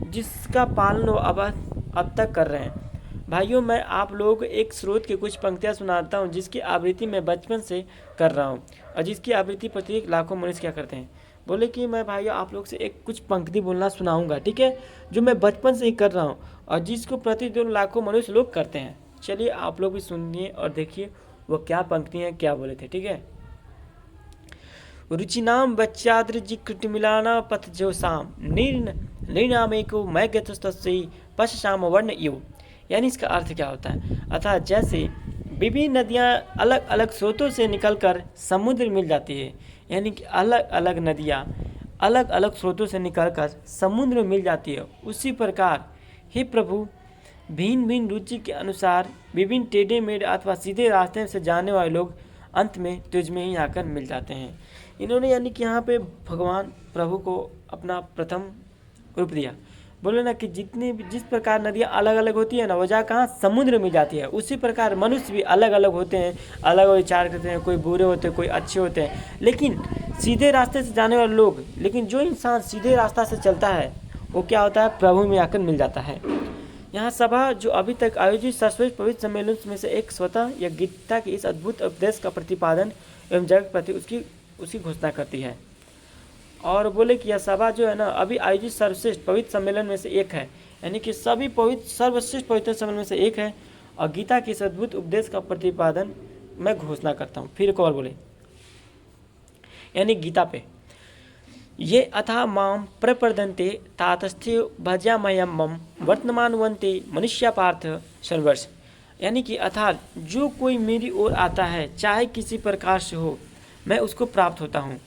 जिसका पालन वो अब तक कर रहे हैं। भाइयों, मैं आप लोगों को एक स्रोत की कुछ पंक्तियां सुनाता हूँ, जिसकी आवृत्ति मैं बचपन से कर रहा हूँ, और जिसकी आवृत्ति प्रत्येक लाखों मनुष्य क्या करते हैं। बोले कि मैं भाइयों आप लोग से एक कुछ पंक्ति बोलना सुनाऊंगा, ठीक है, जो मैं बचपन से ही कर रहा हूँ और जिसको प्रतिदिन लाखों मनुष्य लोग करते हैं। चलिए आप लोग भी सुनिए और देखिए वो क्या पंक्तियाँ क्या बोले थे, ठीक है। रुचिनाम बच्चाद्रजिकृतमिलाना पथ जो साम निर्नामेको मैं गतस्तस्यै पश्चाम वर्ण यु। यानी इसका अर्थ क्या होता है? अर्थात जैसे विभिन्न नदियाँ अलग अलग स्रोतों से निकलकर समुद्र मिल जाती है, यानी कि अलग अलग नदियाँ अलग अलग स्रोतों से निकलकर समुद्र में मिल जाती है, उसी प्रकार हे प्रभु भिन्न भिन्न रुचि के अनुसार विभिन्न टेढ़े मेढ़े अथवा सीधे रास्ते से जाने वाले लोग अंत में तुझ में ही आकर मिल जाते हैं। इन्होंने यानी कि यहाँ पे भगवान प्रभु को अपना प्रथम रूप दिया। बोले ना कि जितने भी जिस प्रकार नदियाँ अलग अलग होती है ना, वो जा कहाँ समुद्र में जाती है, उसी प्रकार मनुष्य भी अलग अलग होते हैं, अलग अलग विचार करते हैं, कोई बुरे होते हैं, कोई अच्छे होते हैं, लेकिन सीधे रास्ते से जाने वाले लोग, लेकिन जो इंसान सीधे रास्ता से चलता है वो क्या होता है? प्रभु में आकर मिल जाता है। यहाँ सभा जो अभी तक आयोजित सर्वश्रेष्ठ पवित्र सम्मेलन में से एक स्वतः या गीता के इस अद्भुत उपदेश का प्रतिपादन एवं जगत प्रति उसकी घोषणा करती है। और बोले कि यह सभा जो है ना अभी आयोजित सर्वश्रेष्ठ पवित्र सम्मेलन में से एक है, यानी कि सभी सर्वश्रेष्ठ पवित्र सम्मेलन में से एक है, और गीता के इस अद्भुत उपदेश का प्रतिपादन मैं घोषणा करता हूँ। फिर एक और बोले, यानी गीता पे ये अथा माम प्रपदन्ते तातस्थे भजामयम मम वर्तमानवन्ते मनुष्य पार्थ संवर्ष। यानी कि अर्थात जो कोई मेरी ओर आता है चाहे किसी प्रकार से हो, मैं उसको प्राप्त होता हूँ।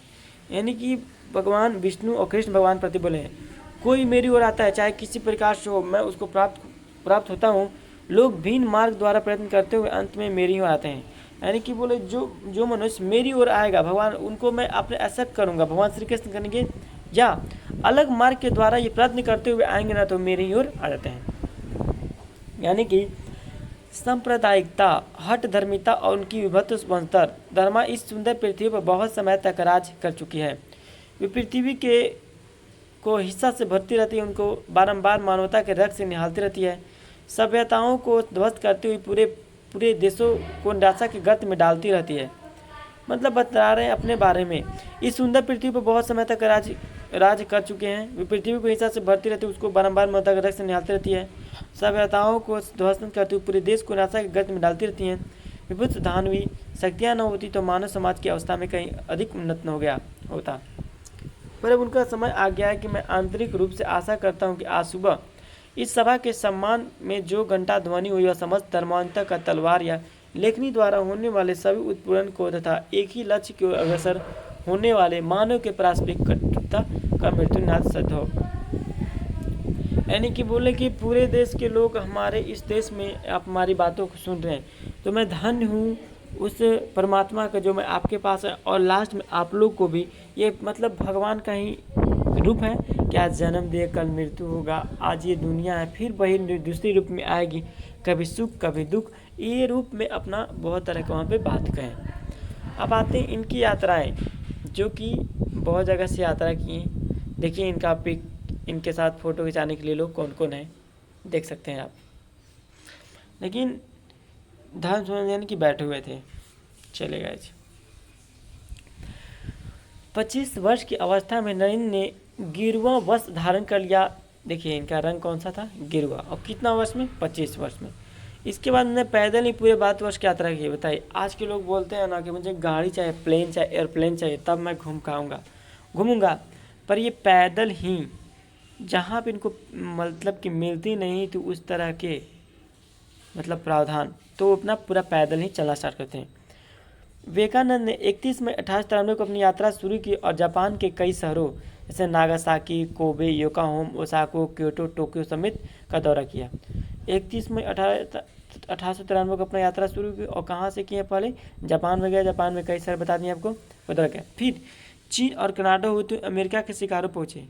यानी कि भगवान विष्णु और कृष्ण भगवान प्रति बोले हैं, कोई मेरी ओर आता है चाहे किसी प्रकार से हो, मैं उसको प्राप्त होता हूँ। लोग भिन्न मार्ग द्वारा प्रयत्न करते हुए अंत में मेरी ओर आते हैं। यानी कि बोले जो मनुष्य मेरी ओर आएगा, भगवान उनको मैं अपने एक्सेप्ट करूँगा, भगवान श्री कृष्ण करेंगे, या अलग मार्ग के द्वारा ये प्रयत्न करते हुए आएंगे ना, तो मेरी ओर आ जाते हैं। यानी कि सांप्रदायिकता, हट धर्मिता और उनकी विभत्त स्पंसर धर्मा इस सुंदर पृथ्वी पर बहुत समय तक राज कर चुकी है। वे पृथ्वी के को हिस्सा से भरती रहती है, उनको बारंबार मानवता के रक्त से निहालती रहती है, सभ्यताओं को ध्वस्त करते हुए पूरे देशों को निराशा के गर्त में डालती रहती है। मतलब बता रहे हैं अपने बारे में, इस सुंदर पृथ्वी पर बहुत समय तक राज कर चुके हैं। वे पृथ्वी को हिस्सा से भरती रहती है, उसको बारंबार मानवता के रक्त से निहालती रहती है, सभ्यताओं को ध्वस्त करते हुए पूरे देश को निराशा के गर्त में डालती रहती हैं। विभुत धानवी शक्तियाँ न होती तो मानव समाज की अवस्था में कहीं अधिक उन्नत न हो गया होता। पर अब उनका समय आ गया है कि मैं आंतरिक रूप से आशा करता हूँ कि आज सुबह इस सभा के सम्मान में जो घंटा ध्वनि हुई वह समस्त धर्मांतर का तलवार या लेखनी द्वारा होने वाले सभी उत्पीड़न को तथा एक ही लक्ष्य की ओर अग्रसर होने वाले मानव के पारस्परिक कटुता का मृत्युनाथ सिद्ध हो। यानी कि बोले कि पूरे देश के लोग हमारे इस देश में आप हमारी बातों को सुन रहे हैं, तो मैं धन्य हूँ उस परमात्मा का जो मैं आपके पास है। और लास्ट में आप लोग को भी ये मतलब भगवान का ही रूप है कि आज जन्म दे कल मृत्यु होगा, आज ये दुनिया है, फिर वही दूसरी रूप में आएगी, कभी सुख कभी दुख, ये रूप में अपना बहुत तरह के वहाँ पे बात कहें। अब आते हैं इनकी यात्राएं, जो कि बहुत जगह से यात्रा की हैं। देखिए इनका पिक, इनके साथ फ़ोटो खिंचाने के लिए लोग कौन कौन हैं देख सकते हैं आप। लेकिन धर्म समझ यानी कि बैठे हुए थे। चले गए। 25 वर्ष की अवस्था में नरेंद्र ने गिरवा वस्त्र धारण कर लिया। देखिए इनका रंग कौन सा था? गिरवा। और कितना वर्ष में? 25 वर्ष में। इसके बाद उन्होंने पैदल ही पूरे भारतवर्ष की यात्रा की। बताइए, आज के लोग बोलते हैं ना कि मुझे गाड़ी चाहिए, प्लेन चाहिए, एयरप्लेन चाहिए, तब मैं घूमूंगा, पर ये पैदल ही, जहाँ पे इनको मतलब कि मिलती नहीं तो उस तरह के मतलब प्रावधान, तो अपना पूरा पैदल ही चलना स्टार्ट करते हैं। विवेकानंद ने 31 मई 1893 को अपनी यात्रा शुरू की और जापान के कई शहरों जैसे Nagasaki, Kobe, Yokohama, Osaka, Kyoto, Tokyo समेत का दौरा किया। 31 मई 1893 को अपना यात्रा शुरू की और कहाँ से किए? पहले जापान में गया, जापान में कई शहर बता दिए आपको, दौरा किया। फिर चीन और कनाडा होते अमेरिका के शिकागो पहुँचे।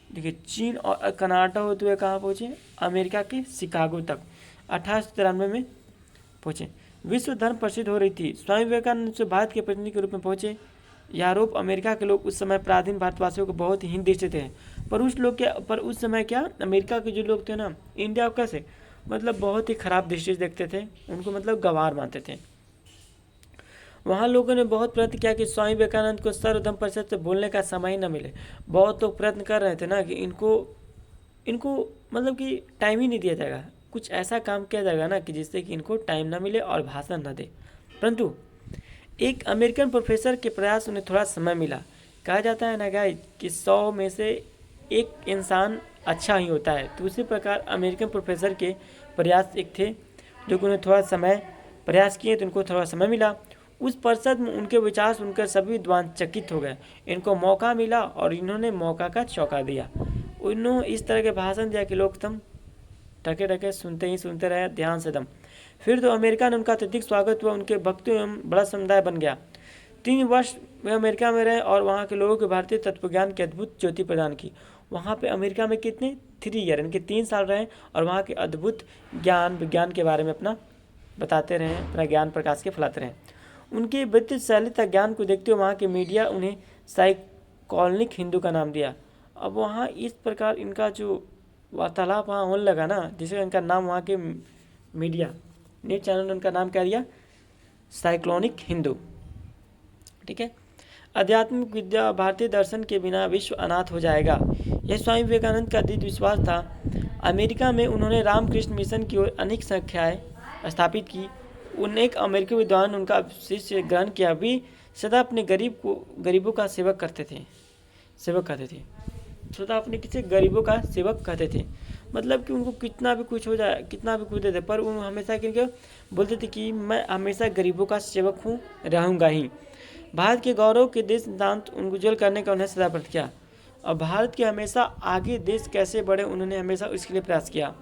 देखिए चीन और कनाडा होते हुए कहाँ पहुँचे, अमेरिका के शिकागो तक 1893 में पहुँचे। विश्व धर्म प्रसिद्ध हो रही थी। स्वामी विवेकानंद से भारत के प्रतिनिधि के रूप में पहुँचे। यूरोप अमेरिका के लोग उस समय पराधीन भारतवासियों को बहुत हीन दृष्टि थे, पर उस समय क्या अमेरिका के जो लोग थे ना, इंडिया को कैसे मतलब बहुत ही खराब दृष्टि से देखते थे, उनको मतलब गंवार मानते थे। वहाँ लोगों ने बहुत प्रयत्न किया कि स्वामी विवेकानंद को सर्वधर्म परिषद से बोलने का समय ही न मिले। बहुत लोग प्रयत्न कर रहे थे ना कि इनको मतलब कि टाइम ही नहीं दिया जाएगा, कुछ ऐसा काम किया जाएगा ना कि जिससे कि इनको टाइम ना मिले और भाषण न दे। परंतु एक अमेरिकन प्रोफेसर के प्रयास उन्हें थोड़ा समय मिला। कहा जाता है ना गाइस कि 100 में से एक इंसान अच्छा ही होता है, तो उसी प्रकार अमेरिकन प्रोफेसर के प्रयास एक थे जो कि उन्हें थोड़ा समय प्रयास किए तो उनको थोड़ा समय मिला। उस परिषद में उनके विचार सुनकर सभी विद्वान चकित हो गए। इनको मौका मिला और इन्होंने मौका का चौका दिया। उन्होंने इस तरह के भाषण दिया कि लोग एकदम टके टके सुनते रहे ध्यान से दम। फिर तो अमेरिका ने उनका अत्यधिक स्वागत हुआ। उनके भक्तों एवं बड़ा समुदाय बन गया। 3 वर्ष वे अमेरिका में रहे और वहाँ के लोगों को भारतीय तत्वज्ञान की अद्भुत ज्योति प्रदान की। वहाँ पे अमेरिका में कितने 3 ईयर यानी कि 3 साल रहे और वहाँ के अद्भुत विज्ञान के बारे में अपना बताते रहे, अपना ज्ञान प्रकाश के फैलाते रहे। उनकी विद्युत शैली तक ज्ञान को देखते हुए वहाँ के मीडिया उन्हें साइक्लोनिक हिंदू का नाम दिया। अब वहाँ इस प्रकार इनका जो वार्तालाप वहाँ होने लगा ना, जिससे इनका नाम वहाँ के मीडिया न्यूज चैनल ने उनका नाम क्या दिया, साइक्लोनिक हिंदू। ठीक है। आध्यात्मिक विद्या भारतीय दर्शन के बिना विश्व अनाथ हो जाएगा, यह स्वामी विवेकानंद का दृढ़ विश्वास था। अमेरिका में उन्होंने रामकृष्ण मिशन की ओर अनेक संख्याएं स्थापित की। अनेक अमेरिकी विद्वान उनका शिष्य ग्रहण किया। भी सदा अपने गरीबों का सेवक करते थे सदा अपने किसी गरीबों का सेवक कहते थे। मतलब कि उनको कितना भी कुछ हो जाए, कितना भी कुछ दे दे, पर वो हमेशा क्योंकि बोलते थे कि मैं हमेशा गरीबों का सेवक हूँ, रहूँगा ही। भारत के गौरव के देश सिद्धांत उनको उज्ज्वल करने का उन्हें सदा व्रत किया और भारत के हमेशा आगे देश कैसे बढ़े उन्होंने हमेशा इसके लिए प्रयास किया।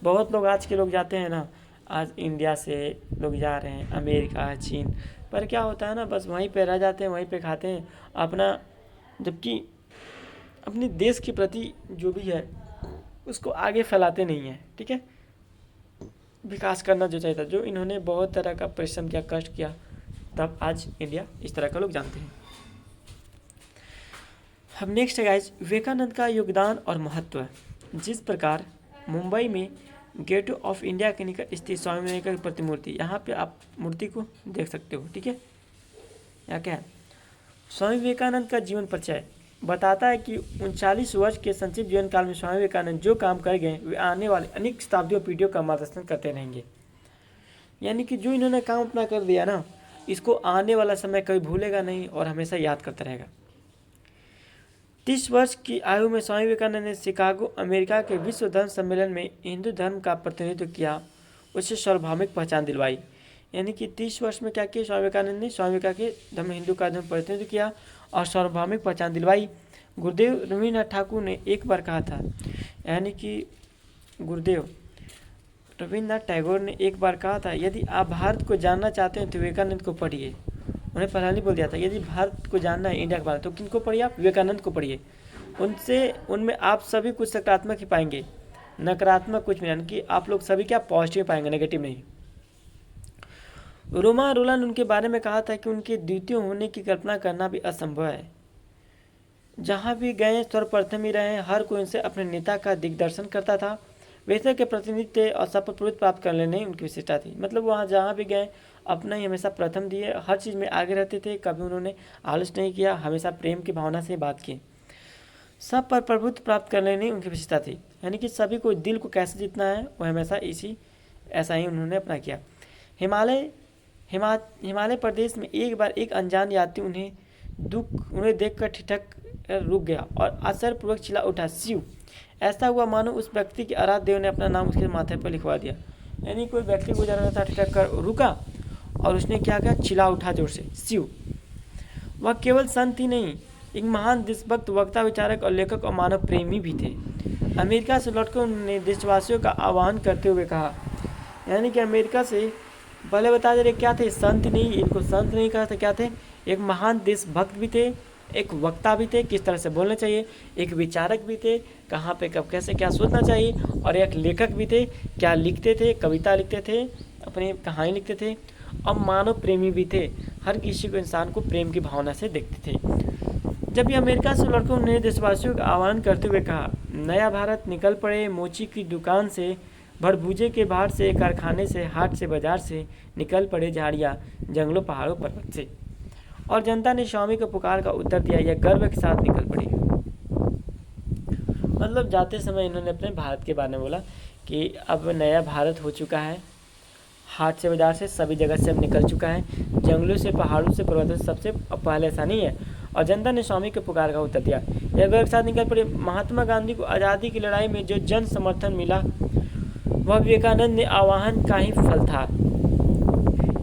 बहुत लोग आज के लोग जाते हैं ना, आज इंडिया से लोग जा रहे हैं अमेरिका, चीन, पर क्या होता है ना, बस वहीं पे रह जाते हैं, वहीं पे खाते हैं अपना, जबकि अपने देश के प्रति जो भी है उसको आगे फैलाते नहीं हैं। ठीक है, विकास करना जो चाहिए था, जो इन्होंने बहुत तरह का परिश्रम किया, कष्ट किया, तब आज इंडिया इस तरह का लोग जानते हैं। अब नेक्स्ट है गाइस, विवेकानंद का योगदान और महत्व। जिस प्रकार मुंबई में गेट ऑफ इंडिया के निकट स्थित स्वामी विवेकानंद की प्रतिमूर्ति, यहाँ पे आप मूर्ति को देख सकते हो। ठीक है, यहाँ क्या है, स्वामी विवेकानंद का जीवन परिचय बताता है कि 39 वर्ष के संक्षिप्त जीवन काल में स्वामी विवेकानंद जो काम कर गए वे आने वाले अनेक शताब्दियों पीढ़ियों का मार्गदर्शन करते रहेंगे। यानी कि जो इन्होंने काम अपना कर दिया ना, इसको आने वाला समय कभी भूलेगा नहीं और हमेशा याद करता रहेगा। 30 वर्ष की आयु में स्वामी विवेकानंद ने शिकागो अमेरिका के विश्व धर्म सम्मेलन में हिंदू धर्म का प्रतिनिधित्व किया, उसे सार्वभौमिक पहचान दिलवाई। यानी कि 30 वर्ष में क्या किया स्वामी विवेकानंद ने, स्वामी विवेकानंद के धर्म हिंदू का धर्म प्रतिनिधित्व किया और सार्वभौमिक पहचान दिलवाई। गुरुदेव रवींद्रनाथ ठाकुर ने एक बार कहा था, यानी कि गुरुदेव रवींद्रनाथ टैगोर ने एक बार कहा था, यदि आप भारत को जानना चाहते हैं तो विवेकानंद को पढ़िए। उन्हें पहले नहीं बोल दिया था, यदि भारत को जानना है, इंडिया के बारे में, तो किनको पढ़िए आप, विवेकानंद को पढ़िए। उनमें आप सभी कुछ सकारात्मक ही पाएंगे, नकारात्मक कुछ नहीं, यानी कि आप लोग सभी क्या पॉजिटिव पाएंगे, नेगेटिव नहीं। रोमा रोलन उनके बारे में कहा था कि उनके द्वितीय होने की कल्पना करना भी असंभव है। जहाँ भी गए सर्वप्रथम ही रहे, हर कोई उनसे अपने नेता का दिग्दर्शन करता था। वैसे के प्रतिनिधि थे और सब पर प्रभुत्व प्राप्त कर लेने उनकी विशेषता थी। मतलब वहाँ जहाँ भी गए अपना ही हमेशा प्रथम दिए, हर चीज़ में आगे रहते थे, कभी उन्होंने आलस नहीं किया, हमेशा प्रेम की भावना से बात की। सब पर प्रभुत्व प्राप्त कर लेने उनकी विशेषता थी, यानी कि सभी को दिल को कैसे जीतना है वो हमेशा ऐसा ही उन्होंने अपना किया। हिमालय प्रदेश में एक बार एक अनजान यात्री उन्हें देखकर ठिठक रुक गया और आश्चर्यपूर्वक चिल्ला उठा, शिव। ऐसा हुआ मानो उस व्यक्ति के आराध्य देव ने अपना नाम उसके माथे पर लिखवा दिया। यानी कोई व्यक्ति गुजर रहा था, ठिठक कर रुका और उसने क्या किया, चिल्ला उठा जोर से, शिव। वह केवल संत ही नहीं, एक महान देशभक्त, वक्ता, विचारक और लेखक और मानव प्रेमी भी थे। अमेरिका से लौटकर उन्होंने देशवासियों का आह्वान करते हुए कहा, यानी कि अमेरिका से पहले बता दे रहे क्या थे, संत नहीं, इनको संत नहीं कहा था, क्या थे, एक महान देशभक्त भी थे एक वक्ता भी थे, किस तरह से बोलना चाहिए, एक विचारक भी थे, कहाँ पे कब कैसे क्या सोचना चाहिए, और एक लेखक भी थे, क्या लिखते थे, कविता लिखते थे, अपनी कहानी लिखते थे, और मानव प्रेमी भी थे, हर किसी को इंसान को प्रेम की भावना से देखते थे। जब ये अमेरिका से लड़कों ने देशवासियों का आह्वान करते हुए कहा, नया भारत निकल पड़े मोची की दुकान से, भरभूजे के बाहर से, कारखाने से, हाट से, बाजार से, निकल पड़े झाड़ियाँ जंगलों पहाड़ों पर्वत से, और जनता ने स्वामी के पुकार का उत्तर दिया, यह गर्व के साथ निकल पड़ी। मतलब जाते समय इन्होंने अपने भारत के बारे में बोला कि अब नया भारत हो चुका है, हाट से बाजार से सभी जगह से अब निकल चुका है, जंगलों से पहाड़ों से पर्वतों से, सबसे अब पहले ऐसा नहीं है, और जनता ने स्वामी के पुकार का उत्तर दिया, यह गर्व के साथ निकल पड़े। महात्मा गांधी को आज़ादी की लड़ाई में जो जन समर्थन मिला वह विवेकानंद ने आह्वान का ही फल था।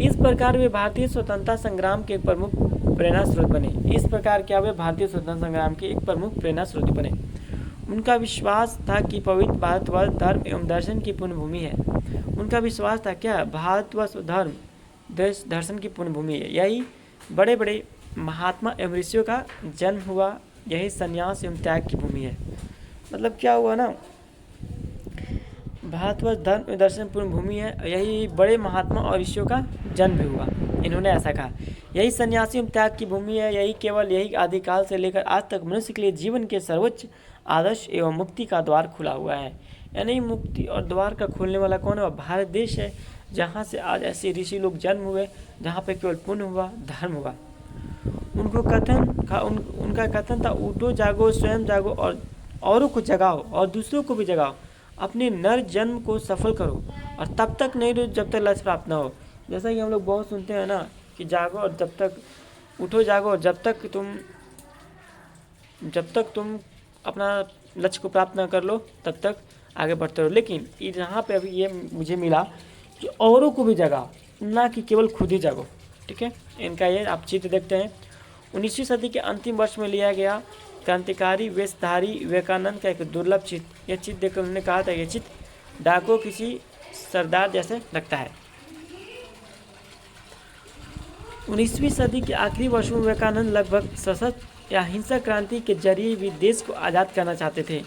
इस प्रकार वे भारतीय स्वतंत्रता संग्राम के एक प्रमुख प्रेरणा स्रोत बने। इस प्रकार क्या वे भारतीय स्वतंत्रता संग्राम के एक प्रमुख प्रेरणा स्रोत बने। उनका विश्वास था कि पवित्र भारतवर्ष धर्म एवं दर्शन की पुण्यभूमि है। उनका विश्वास था क्या, भारतवर्ष धर्म देश दर्शन की पुण्यभूमि है। यही बड़े बड़े महात्मा एवं ऋषियों का जन्म हुआ, यही संन्यास एवं त्याग की भूमि है। मतलब क्या हुआ ना, भारतवर्ष धर्म एवं दर्शन पूर्ण भूमि है, यही बड़े महात्मा और ऋषियों का जन्म भी हुआ। इन्होंने ऐसा कहा, यही सन्यासी एवं त्याग की भूमि है, यही केवल यही आदिकाल से लेकर आज तक मनुष्य के लिए जीवन के सर्वोच्च आदर्श एवं मुक्ति का द्वार खुला हुआ है। यानी मुक्ति और द्वार का खोलने वाला कौन है? भारत देश है, जहाँ से आज ऐसे ऋषि लोग जन्म हुए, जहाँ पे केवल पुण्य हुआ, धर्म हुआ। उनका कथन था, उठो जागो, स्वयं जागो और औरों को जगाओ और दूसरों को भी जगाओ, अपने नर जन्म को सफल करो और तब तक नहीं रुको जब तक लक्ष्य प्राप्त ना हो। जैसा कि हम लोग बहुत सुनते हैं ना कि जागो और जब तक उठो जागो और जब तक तुम अपना लक्ष्य को प्राप्त ना कर लो तब तक आगे बढ़ते रहो। लेकिन यहाँ पे अभी ये मुझे मिला कि औरों को भी जगाओ, ना कि केवल खुद ही जागो। ठीक है, इनका ये आप चित्र देखते हैं। 19वीं सदी के अंतिम वर्ष में लिया गया क्रांतिकारी वेशधारी विवेकानंद का एक दुर्लभ चित्र। यह चित्र देखकर उन्होंने कहा था, यह चित्र डाको किसी सरदार जैसे लगता है। 19वीं सदी के आखिरी वर्षों में विवेकानंद लगभग सशक्त या हिंसक क्रांति के जरिए भी देश को आज़ाद करना चाहते थे,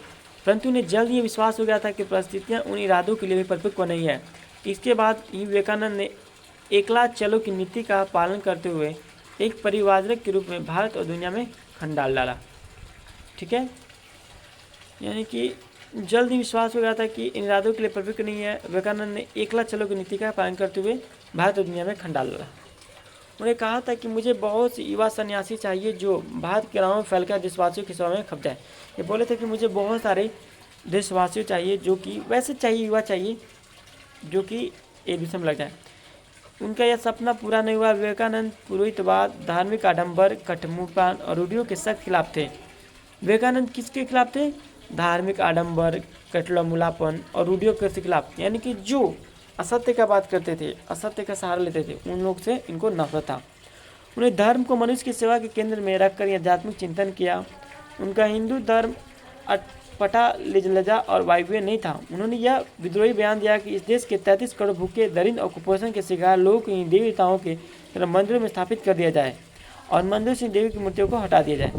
परंतु उन्हें जल्द ये विश्वास हो गया था कि परिस्थितियाँ उन इरादों के लिए भी परिपक्व नहीं है। इसके बाद ही विवेकानंद ने एकला चलो की नीति का पालन करते हुए एक परिवारक के रूप में भारत और दुनिया में खंडाल डाला। ठीक है, यानी कि जल्द ही विश्वास हो गया था कि इन इरादों के लिए परिपक्व नहीं है। विवेकानंद ने एकला चलो की नीति का पालन करते हुए भारत और दुनिया में खंडाल डाला। उन्हें कहा था कि मुझे बहुत सी युवा सन्यासी चाहिए जो भारत के गाँव में फैलकर देशवासियों के सेवा में खप जाए। ये बोले थे कि मुझे बहुत सारे देशवासियों चाहिए जो कि वैसे चाहिए, युवा चाहिए जो कि एक दूसरे में लग जाए। उनका यह सपना पूरा नहीं हुआ। विवेकानंद पुरोहितवाद, धार्मिक आडंबर, कठमुपान और रूढ़ियों के सख्त खिलाफ थे। विवेकानंद किसके खिलाफ थे? धार्मिक आडंबर, कठमुलापन और रूढ़ियों के खिलाफ, यानी कि जो असत्य का बात करते थे, असत्य का सहारा लेते थे, उन लोग से इनको नफरत था। उन्हें धर्म को मनुष्य की सेवा के केंद्र में रखकर आध्यात्मिक चिंतन किया। उनका हिंदू धर्म अटपटा, लिजलजा और वायव्य नहीं था। उन्होंने यह विद्रोही बयान दिया कि इस देश के 33 करोड़ भूखे, दरिद्र और कुपोषण के शिकार लोगों को इन देवताओं के तरह मंदिरों में स्थापित कर दिया जाए और मंदिर से देवी की मूर्तियों को हटा दिया जाए।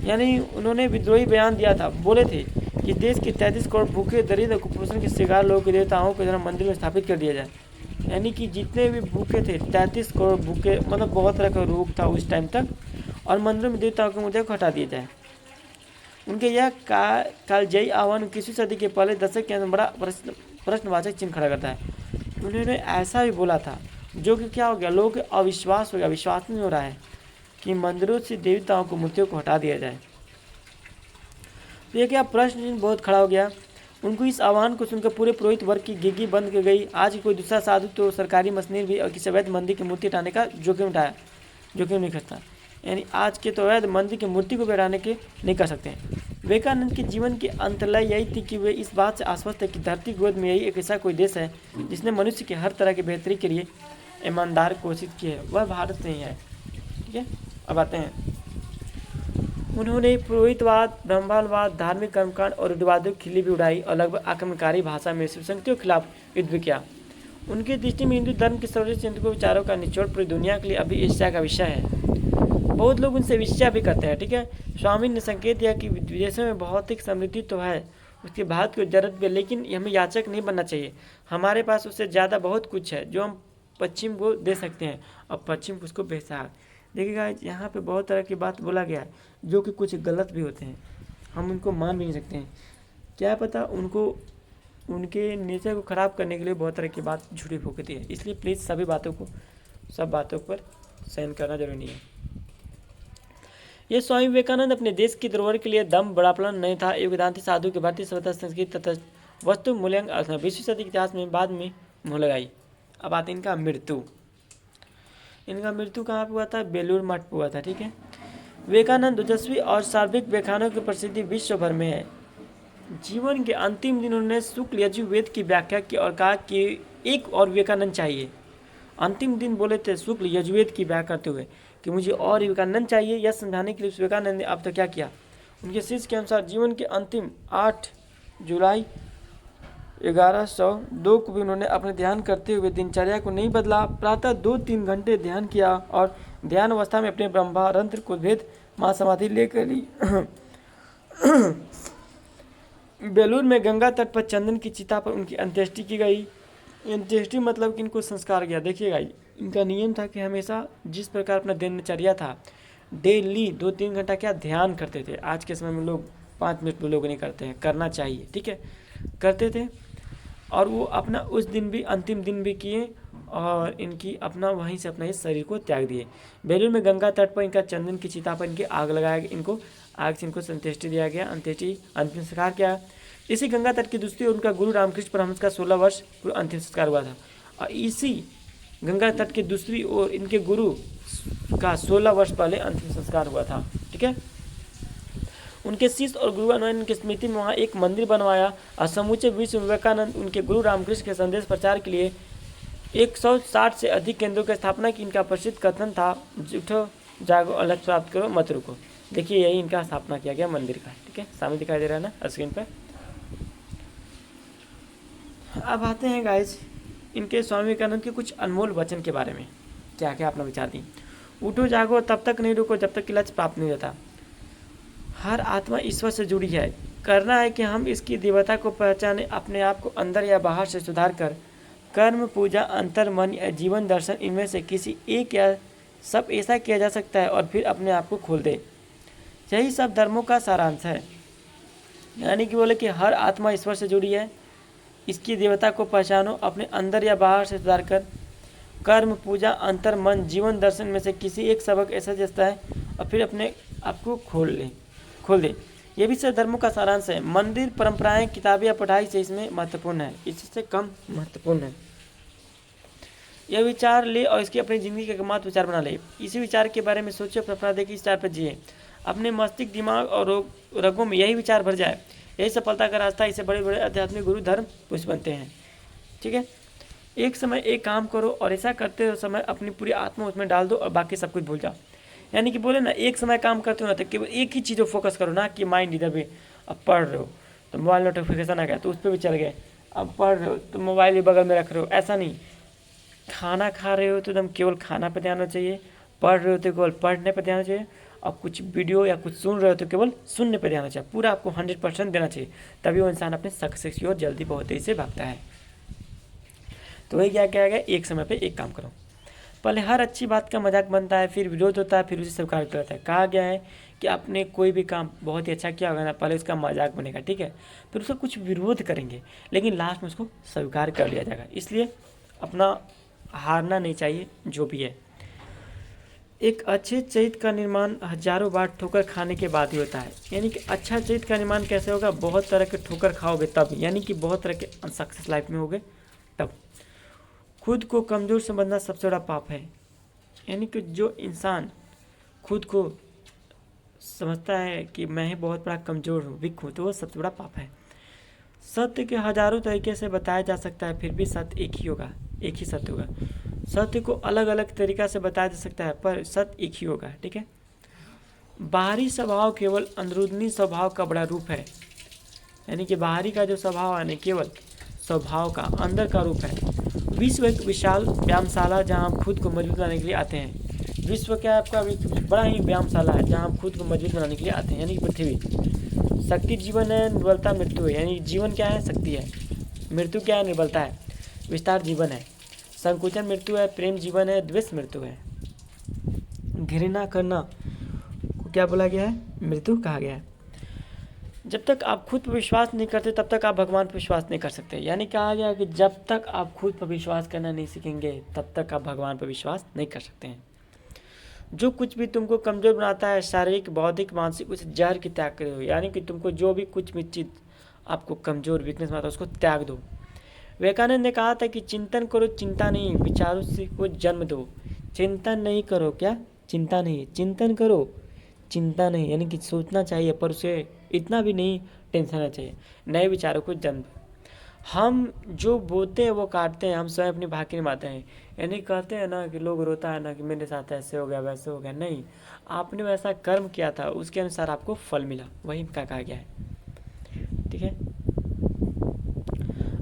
यानी उन्होंने विद्रोही बयान दिया था, बोले थे कि देश के 33 करोड़ भूखे, दरिद्र और कुपोषण के शिकार लोगों के देवताओं के तरह मंदिर में स्थापित कर दिया जाए। यानी कि जितने भी भूखे थे, 33 करोड़ भूखे, मतलब बहुत तरह का रोग था उस टाइम तक, और मंदिरों में देवताओं की मूर्तियों को हटा दिया जाए। उनके यह कालजयी आह्वान 21वीं सदी के पहले दशक के अंदर बड़ा प्रश्नवाचक चिन्ह खड़ा करता है। उन्होंने ऐसा भी बोला था जो कि क्या हो गया, लोगों के अविश्वास हो गया, विश्वास नहीं हो रहा है कि मंदिरों से देवताओं को मूर्तियों को हटा दिया जाए। तो ये क्या प्रश्न चिन्ह बहुत खड़ा हो गया। उनको इस आह्वान को सुनकर पूरे पुरोहित वर्ग की गिगी बंद कर गई। आज कोई दूसरा साधु तो सरकारी मशीनरी भी और किसी अवैध मंदिर की मूर्ति हटाने का जोखिम नहीं करता। यानी आज के तो अवैध मंदिर की मूर्ति को भी हटाने के नहीं कर सकते हैं। विवेकानंद के जीवन की अंतलय यही थी कि वे इस बात से आश्वस्त है कि धरती गोद में यही एक ऐसा कोई देश है जिसने मनुष्य के हर तरह की बेहतरी के लिए ईमानदार कोशिश की है, वह भारत नहीं है। ठीक है, अब आते हैं। उन्होंने पुरोहितवाद, ब्रह्मवाद, धार्मिक कर्मकांड और रूढ़िवादियों की खिल्ली भी उड़ाई और लगभग आक्रमणकारी भाषा में शिवशक्तियों के खिलाफ युद्ध भी किया। उनकी दृष्टि में हिंदू धर्म के सर्वश्रेष्ठ चिंतकों विचारों का निचोड़ पूरी दुनिया के लिए अभी ईर्ष्या का विषय है। बहुत लोग उनसे ईर्ष्या भी करते हैं, ठीक है। स्वामी ने संकेत दिया कि विदेशों में भौतिक समृद्धि तो है, उसके भारत को जरूरत भी है, लेकिन हमें याचक नहीं बनना चाहिए। हमारे पास उससे ज़्यादा बहुत कुछ है जो हम पश्चिम को दे सकते हैं, और पश्चिम उसको बेचा। देखिएगा यहाँ पे बहुत तरह की बात बोला गया है जो कि कुछ गलत भी होते हैं, हम उनको मान भी नहीं सकते हैं। क्या पता उनको उनके नेचर को ख़राब करने के लिए बहुत तरह की बात झूठी फूकती है। इसलिए प्लीज़ सब बातों पर सहन करना जरूरी नहीं है। ये स्वामी विवेकानंद अपने देश की धरोहर के लिए दम बड़ापन नहीं था। एक वेदांती साधु के भारतीय सभ्यता संस्कृति तथा वस्तु मूल्यांक 20वीं सदी के इतिहास में बाद में मुँह लगाई। अब आते इनका मृत्यु। इनका मृत्यु कहाँ पे हुआ था? बेलूर मठ पे हुआ था, ठीक है। विवेकानंद ओजस्वी और सार्वभौमिक व्याख्यानों की प्रसिद्धि विश्व भर में है। जीवन के अंतिम दिन उन्होंने शुक्ल यजुर्वेद की व्याख्या की और कहा कि एक और विवेकानंद चाहिए। अंतिम दिन बोले थे शुक्ल यजुर्वेद की व्याख्या करते हुए कि मुझे और विवेकानंद चाहिए। यह समझाने के लिए विवेकानंद ने अब तक क्या किया? उनके शिष्य के अनुसार जीवन के अंतिम 8 जुलाई 1102 को भी उन्होंने अपने ध्यान करते हुए दिनचर्या को नहीं बदला। प्रातः 2-3 घंटे ध्यान किया और ध्यान अवस्था में अपने ब्रह्मारंध्र को भेद महासमाधि लेकर ली। बेलूर में गंगा तट पर चंदन की चिता पर उनकी अंत्येष्टि की गई। अंत्येष्टि मतलब कि इनको संस्कार किया। देखिएगा इनका नियम था कि हमेशा जिस प्रकार अपना दिनचर्या था डेली 2-3 घंटा क्या ध्यान करते थे। आज के समय में लोग 5 मिनट में लोग नहीं करते हैं, करना चाहिए, ठीक है, करते थे। और वो अपना उस दिन भी अंतिम दिन भी किए और इनकी अपना वहीं से अपना इस शरीर को त्याग दिए। बेलूर में गंगा तट पर इनका चंदन की चिता पर इनकी आग लगाया गया। इनको आग से इनको संत्येष्टि दिया गया, अंत्येष्टि अंतिम संस्कार किया। इसी गंगा तट की दूसरी ओर उनका गुरु रामकृष्ण परमहंस का 16 वर्ष अंतिम संस्कार हुआ था। और इसी गंगा तट की दूसरी ओर इनके गुरु का 16 वर्ष पहले अंतिम संस्कार हुआ था, ठीक है। उनके शिष्य और गुरु अनुयायियों की स्मृति में वहाँ एक मंदिर बनवाया और समूचे विश्व में विवेकानंद उनके गुरु रामकृष्ण के संदेश प्रचार के लिए 160 से अधिक केंद्रों की स्थापना की। इनका प्रसिद्ध कथन था, उठो जागो और लक्ष्य प्राप्त करो, मत रुको। देखिए यही इनका स्थापना किया गया मंदिर का, ठीक है, सामने दिखाई दे रहा है ना स्क्रीन पर। अब आते हैं गाइज इनके स्वामी विवेकानंद के कुछ अनमोल वचन के बारे में, क्या क्या अपना विचार दी। उठो जागो तब तक नहीं रुको जब तक कि लक्ष्य प्राप्त नहीं होता। हर आत्मा ईश्वर से जुड़ी है। करना है कि हम इसकी दिव्यता को पहचाने, अपने आप को अंदर या बाहर से सुधार कर कर्म, पूजा, अंतर, मन या जीवन दर्शन इनमें से किसी एक या सब ऐसा किया जा सकता है और फिर अपने आप को खोल दे। यही सब धर्मों का सारांश है। यानी कि बोले कि हर आत्मा ईश्वर से जुड़ी है, इसकी देवता को पहचानो, अपने अंदर या बाहर से सुधार कर कर्म, पूजा, अंतर, मन, जीवन दर्शन में से किसी एक सबक ऐसा जैसा है और फिर अपने आप को खोल दे। ये भी सब धर्मों का सारांश है। मंदिर, परंपराएं, किताबें या पढ़ाई से इसमें महत्वपूर्ण है, इससे कम महत्वपूर्ण है। यह विचार ले और इसकी अपनी ज़िंदगी का एकमात्र विचार बना ले। इसी विचार के बारे में सोचो, अपना देखिए, इस विचार पर जिए। अपने मस्तिष्क, दिमाग और रगों में यही विचार भर जाए। यही सफलता का रास्ता। इससे बड़े बड़े आध्यात्मिक गुरु धर्म पुरुष बनते हैं, ठीक है। एक समय एक काम करो और ऐसा करते हो समय अपनी पूरी आत्मा उसमें डाल दो और बाकी सब कुछ भूल जाओ। यानी कि बोले ना, एक समय काम करते हो ना तो केवल एक ही चीज़ पर फोकस करो, ना कि माइंड इधर भी। अब पढ़ रहे हो तो मोबाइल नोटिफिकेशन आ गया तो उस पर भी चल गए, अब पढ़ रहे हो तो मोबाइल भी बगल में रख रहे हो, ऐसा नहीं। खाना खा रहे हो तो एकदम केवल खाना पर ध्यान होना चाहिए, पढ़ रहे हो तो केवल पढ़ने पर ध्यान चाहिए, और कुछ वीडियो या कुछ सुन रहे हो तो केवल सुनने पर ध्यान होना चाहिए। पूरा आपको 100% देना चाहिए, तभी वो इंसान अपने सक्सेस की ओर जल्दी बहुत तेज़ी से भागता है। तो वही क्या कहा गया, एक समय पे एक काम करो। पहले हर अच्छी बात का मजाक बनता है, फिर विरोध होता है, फिर उसे स्वीकार करता है। कहा गया है कि आपने कोई भी काम बहुत ही अच्छा किया होगा ना, पहले उसका मजाक बनेगा, ठीक है, फिर उसका कुछ विरोध करेंगे, लेकिन लास्ट में उसको स्वीकार कर लिया जाएगा। इसलिए अपना हारना नहीं चाहिए जो भी है। एक अच्छे चरित्र का निर्माण हजारों बार ठोकर खाने के बाद ही होता है। यानी कि अच्छा चरित्र का निर्माण कैसे होगा, बहुत तरह के ठोकर खाओगे तब, यानी कि बहुत तरह के अनसक्सेस लाइफ में होगे तब। खुद को कमज़ोर समझना सबसे बड़ा पाप है। यानी कि जो इंसान खुद को समझता है कि मैं ही बहुत बड़ा कमज़ोर हूँ, वीक हूँ, तो वो सबसे बड़ा पाप है। सत्य के हजारों तरीके से बताया जा सकता है, फिर भी सत्य एक ही होगा, एक ही सत्य होगा। सत्य को अलग अलग तरीक़ा से बताया जा सकता है, पर सत्य एक ही होगा, ठीक है। बाहरी स्वभाव केवल अंदरूनी स्वभाव का बड़ा रूप है। यानी कि बाहरी का जो स्वभाव है केवल स्वभाव का अंदर का रूप है। विश्व एक विशाल व्यायामशाला जहाँ आप खुद को मजबूत बनाने के लिए आते हैं। विश्व क्या है आपका एक बड़ा ही व्यायामशाला है जहाँ आप खुद को मजबूत बनाने के लिए आते हैं, यानी कि पृथ्वी। शक्ति जीवन है, निर्बलता मृत्यु है, यानी जीवन क्या है, शक्ति है। मृत्यु क्या है, निर्बलता है। विस्तार जीवन है। संकुचन मृत्यु है। प्रेम जीवन है। द्वेष मृत्यु है। घृणा करना को क्या बोला गया है, मृत्यु कहा गया है। जब तक आप खुद पर विश्वास नहीं करते तब तक आप भगवान पर विश्वास नहीं कर सकते। यानी कहा गया कि जब तक आप खुद पर विश्वास करना नहीं सीखेंगे तब तक आप भगवान पर विश्वास नहीं कर सकते हैं। जो कुछ भी तुमको कमज़ोर बनाता है, शारीरिक, बौद्धिक, मानसिक, उस जहर की त्याग करो। यानी कि तुमको जो भी कुछ भी चीज़ आपको कमज़ोर, वीकनेस बनाता है उसको त्याग दो। विवेकानंद ने कहा था कि चिंतन करो, चिंता नहीं, विचारों से को जन्म दो। चिंतन नहीं करो, क्या, चिंता नहीं, चिंतन करो, चिंता नहीं, यानी कि सोचना चाहिए पर उसे इतना भी नहीं टेंशन होना चाहिए। नए विचारों को जन्म दो। हम जो बोते हैं वो काटते हैं, हम स्वयं अपनी भाग की निभाते हैं। यानी कहते हैं ना कि लोग रोता है ना कि मेरे साथ ऐसे हो गया वैसे हो गया, नहीं, आपने वैसा कर्म किया था उसके अनुसार आपको फल मिला, वही इनका कहा गया है। ठीक है,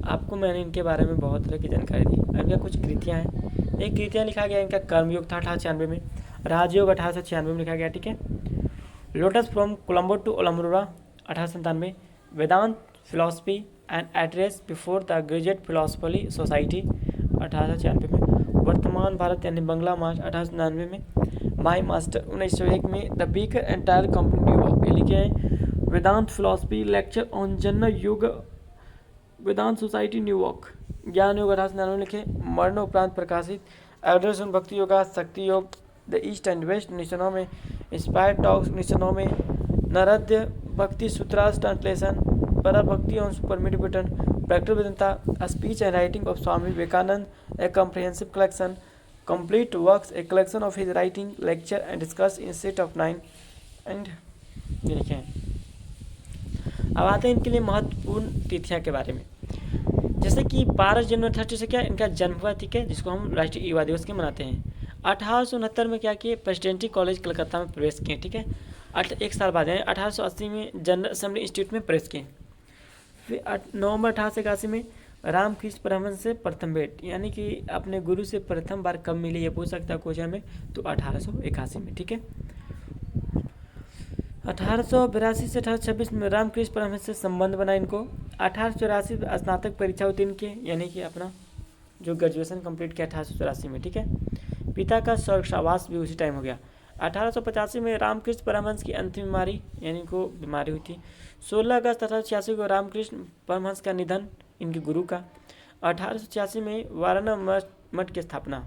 आपको मैंने इनके बारे में बहुत तरह की जानकारी दी। इनका कुछ कृतियाँ हैं। एक कृतियाँ लिखा गया इनका कर्मयोग था 1896 में, राजयोग 1896 में लिखा गया। ठीक है, lotus from Colombo to Almora 1897, Vedanta philosophy and address before the graduate philosophy society 1896 में, वर्तमान भारत यानी बंगला मार्च 1899 में, माई मास्टर 1901 में, the beaker entire company New York, ये लिखे हैं वेदांत फिलोसफी लेक्चर ऑन जनरल योग वेदांत सोसाइटी न्यूयॉर्क, ज्ञान योग 1899 लिखे, मरणोपरांत प्रकाशित, एड्रेस ऑन भक्ति योगा शक्ति योग द ईस्ट एंड वेस्ट 1909 में, इंस्पायर्ड टॉक्स 1909 में, नरद्य भक्ति सूत्रास translation, Para Bhakti on super meditation, practical Vedanta, speech and writing of Swami Vivekananda, a comprehensive collection, complete works, a collection of his writing, lecture and discuss in set of 9 and ये लिखे हैं। अब आते हैं इनके लिए महत्वपूर्ण तिथियां के बारे में। जैसे कि 12 जनवरी 30 से क्या इनका जन्म हुआ, ठीक है, जिसको हम राष्ट्रीय युवा दिवस के मनाते हैं। 1869 में क्या किए, प्रेसिडेंसी कॉलेज कलकत्ता में प्रवेश किए। ठीक है, एक साल बाद यानी 1880 में जनरल असेंबली इंस्टीट्यूट में प्रवेश किए। फिर नवंबर 1881 में रामकृष्ण परमहंस से प्रथम भेंट, यानी कि अपने गुरु से प्रथम बार कब मिले ये पूछ सकता है क्वेश्चन में, तो 1881 में। ठीक है, 1882 से 1826 में रामकृष्ण परमहंस से संबंध बना इनको। 1884 में स्नातक परीक्षा उत्तीर्ण किए, यानी कि अपना जो ग्रेजुएशन कंप्लीट किया 1884 में। ठीक है, पिता का स्वर्गवास भी उसी टाइम हो गया। 1885 में रामकृष्ण परमहंस की अंतिम बीमारी यानी को बीमारी हुई थी। 16 अगस्त 1886 को रामकृष्ण परमहंस का निधन, इनके गुरु का। 1886 में वाराणसी मठ की स्थापना।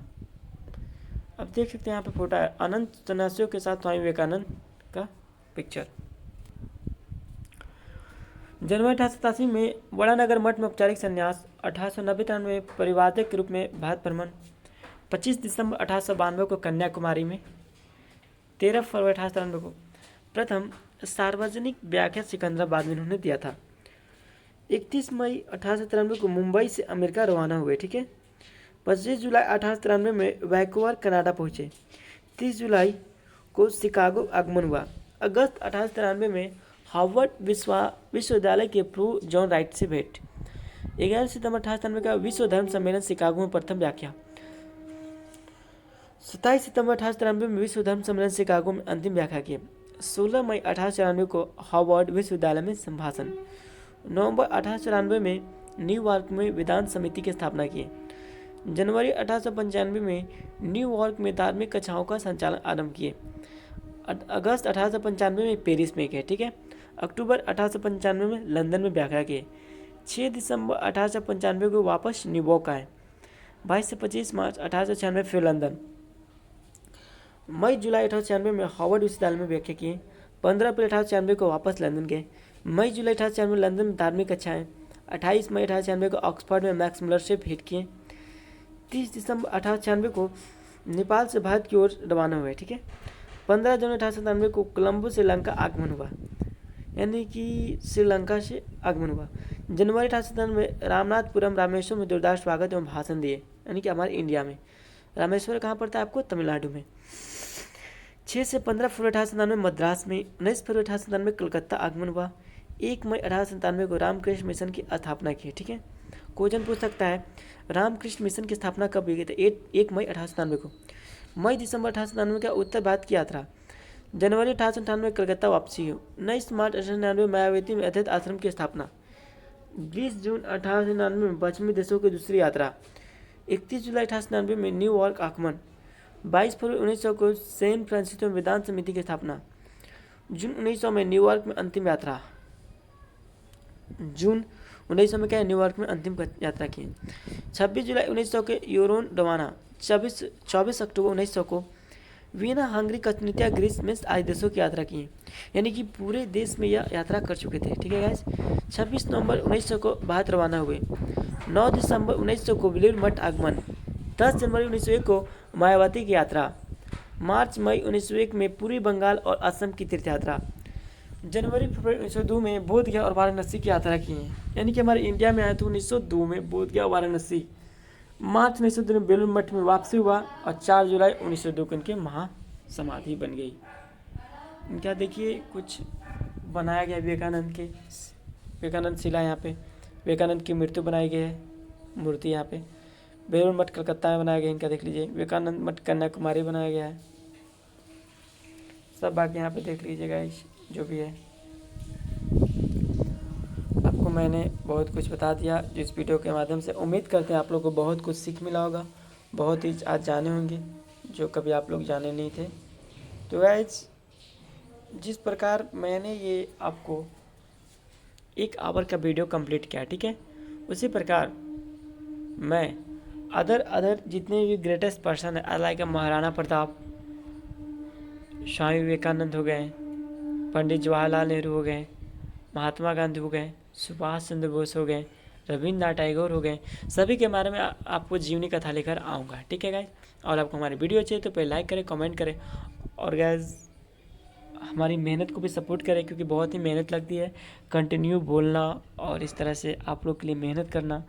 अब देख सकते हैं यहाँ पे फोटो है अनंत सन्यासियों के साथ स्वामी विवेकानंद का पिक्चर। जनवरी 1887 में बड़ानगर मठ में औपचारिक संन्यास। 1890 में परिवारक के रूप में भारत भ्रमण। 25 दिसंबर 1892 को कन्याकुमारी में। 13 फरवरी 1893 को प्रथम सार्वजनिक व्याख्या सिकंदराबाद में इन्होंने दिया था। 31 मई 1893 को मुंबई से अमेरिका रवाना हुए। ठीक है, 25 जुलाई 1893 में वैंकूवर कनाडा पहुँचे। 30 जुलाई को शिकागो आगमन हुआ। अगस्त 1893 में हार्वर्ड विश्वविद्यालय के प्रो जॉन राइट से भेंट। 11 सितंबर 1893 का विश्व धर्म सम्मेलन शिकागो में प्रथम व्याख्या। 27 सितंबर 1893 में विश्व धर्म सम्मेलन शिकागो में अंतिम व्याख्या किए। 16 मई 1894 को हार्वर्ड विश्वविद्यालय में संभाषण। नवंबर 1894 में न्यूयॉर्क में वेदांत समिति की स्थापना की। जनवरी 1895 में न्यूयॉर्क में धार्मिक कक्षाओं का संचालन आरंभ किए। अगस्त 1895 में पेरिस में किए। ठीक है, अक्टूबर 1895 में लंदन में व्याख्या किए। 6 दिसंबर 1895 को वापस न्यूयॉर्क आए। 22 से 25 मार्च 1896 फिर लंदन। मई जुलाई 1896 में हार्वर्ड विश्वविद्यालय में व्याख्या किए। 15 अप्रैल 1896 को वापस लंदन गए। मई जुलाई 1896 में लंदन में धार्मिक कक्षाएं। 28 मई 1896 को ऑक्सफोर्ड में मैक्स मुलर से भेंट किए। 30 दिसंबर 1896 को नेपाल से भारत की ओर रवाना हुए। ठीक है, 15 जनवरी 1897 को कोलंबो श्रीलंका आगमन हुआ, यानी कि श्रीलंका से आगमन हुआ। जनवरी 1897 में रामनाथपुरम रामेश्वर में जोरदार स्वागत एवं भाषण दिए, यानी कि हमारे इंडिया में। रामेश्वर कहाँ पड़ता है आपको, तमिलनाडु में। 6 से 15 फरवरी 1897 मद्रास में। 19 फरवरी 1897 कलकत्ता आगमन हुआ। 1 मई 1897 को रामकृष्ण मिशन की स्थापना की। ठीक है, क्वेश्चन पूछ सकता है रामकृष्ण मिशन की स्थापना कब हुई थी, 1 मई 1897 को। मई दिसंबर 1899 का उत्तर भारत की यात्रा। जनवरी 1898 कलकत्ता वापसी। 19 मार्च 1899 मायावती में अद्वैत आश्रम की स्थापना। 20 जून 1899 में पश्चिमी देशों की दूसरी यात्रा। 31 जुलाई 1899 में न्यूयॉर्क आगमन। 22 फरवरी 1900 को सैन फ्रांसिस्को में वेदांत समिति की स्थापना। जून 1900 में न्यूयॉर्क में अंतिम यात्रा। जून 1900 में क्या है, न्यूयॉर्क में अंतिम यात्रा की। 26 जुलाई 1900 के यूरोन रवाना। 24 अक्टूबर 1900 को वियना, हंगरी, कस्टनिया, ग्रीस में आदि देशों की यात्रा की। यानी कि पूरे देश में यह यात्रा कर चुके थे। ठीक है गाइस। 26 नवंबर 1900 को भारत रवाना हुए। 9 दिसंबर 1900 को बेलूर मठ आगमन। 10 जनवरी 1901 को मायावती की यात्रा। मार्च मई 1901 में पूर्वी बंगाल और असम की तीर्थ यात्रा। जनवरी फरवरी 1902 में बोध गया और वाराणसी की यात्रा की है। यानी कि हमारे इंडिया में आया तो 1902 में बोध गया वाराणसी। मार्च 1902 में बेलूर मठ में वापसी हुआ और 4 जुलाई 1902 को इनके महासमाधि बन गई। इनका देखिए कुछ बनाया गया विवेकानंद शिला यहाँ पे, विवेकानंद की मृत्यु बनाई गई है, मूर्ति यहाँ पे। बेलूर मठ कलकत्ता में बनाया गया इनका, देख लीजिए। विवेकानंद मठ कन्याकुमारी बनाया गया है। सब बाकी यहाँ पे देख लीजिएगा जो भी है। आपको मैंने बहुत कुछ बता दिया इस वीडियो के माध्यम से। उम्मीद करते हैं आप लोगों को बहुत कुछ सीख मिला होगा, बहुत ही आज जाने होंगे जो कभी आप लोग जाने नहीं थे। तो गाइस, जिस प्रकार मैंने ये आपको 1 आवर का वीडियो कंप्लीट किया, ठीक है, उसी प्रकार मैं अदर जितने भी ग्रेटेस्ट पर्सन है, लाइक महाराणा प्रताप, स्वामी विवेकानंद हो गए, पंडित जवाहरलाल नेहरू हो गए, महात्मा गांधी हो गए, सुभाष चंद्र बोस हो गए, रविन्द्रनाथ टैगोर हो गए, सभी के बारे में आपको जीवनी कथा लेकर आऊँगा। ठीक है गाइज। और आपको हमारी वीडियो अच्छी है तो पहले लाइक करें, कमेंट करें और गाइज हमारी मेहनत को भी सपोर्ट करें, क्योंकि बहुत ही मेहनत लगती है कंटिन्यू बोलना और इस तरह से आप लोग के लिए मेहनत करना।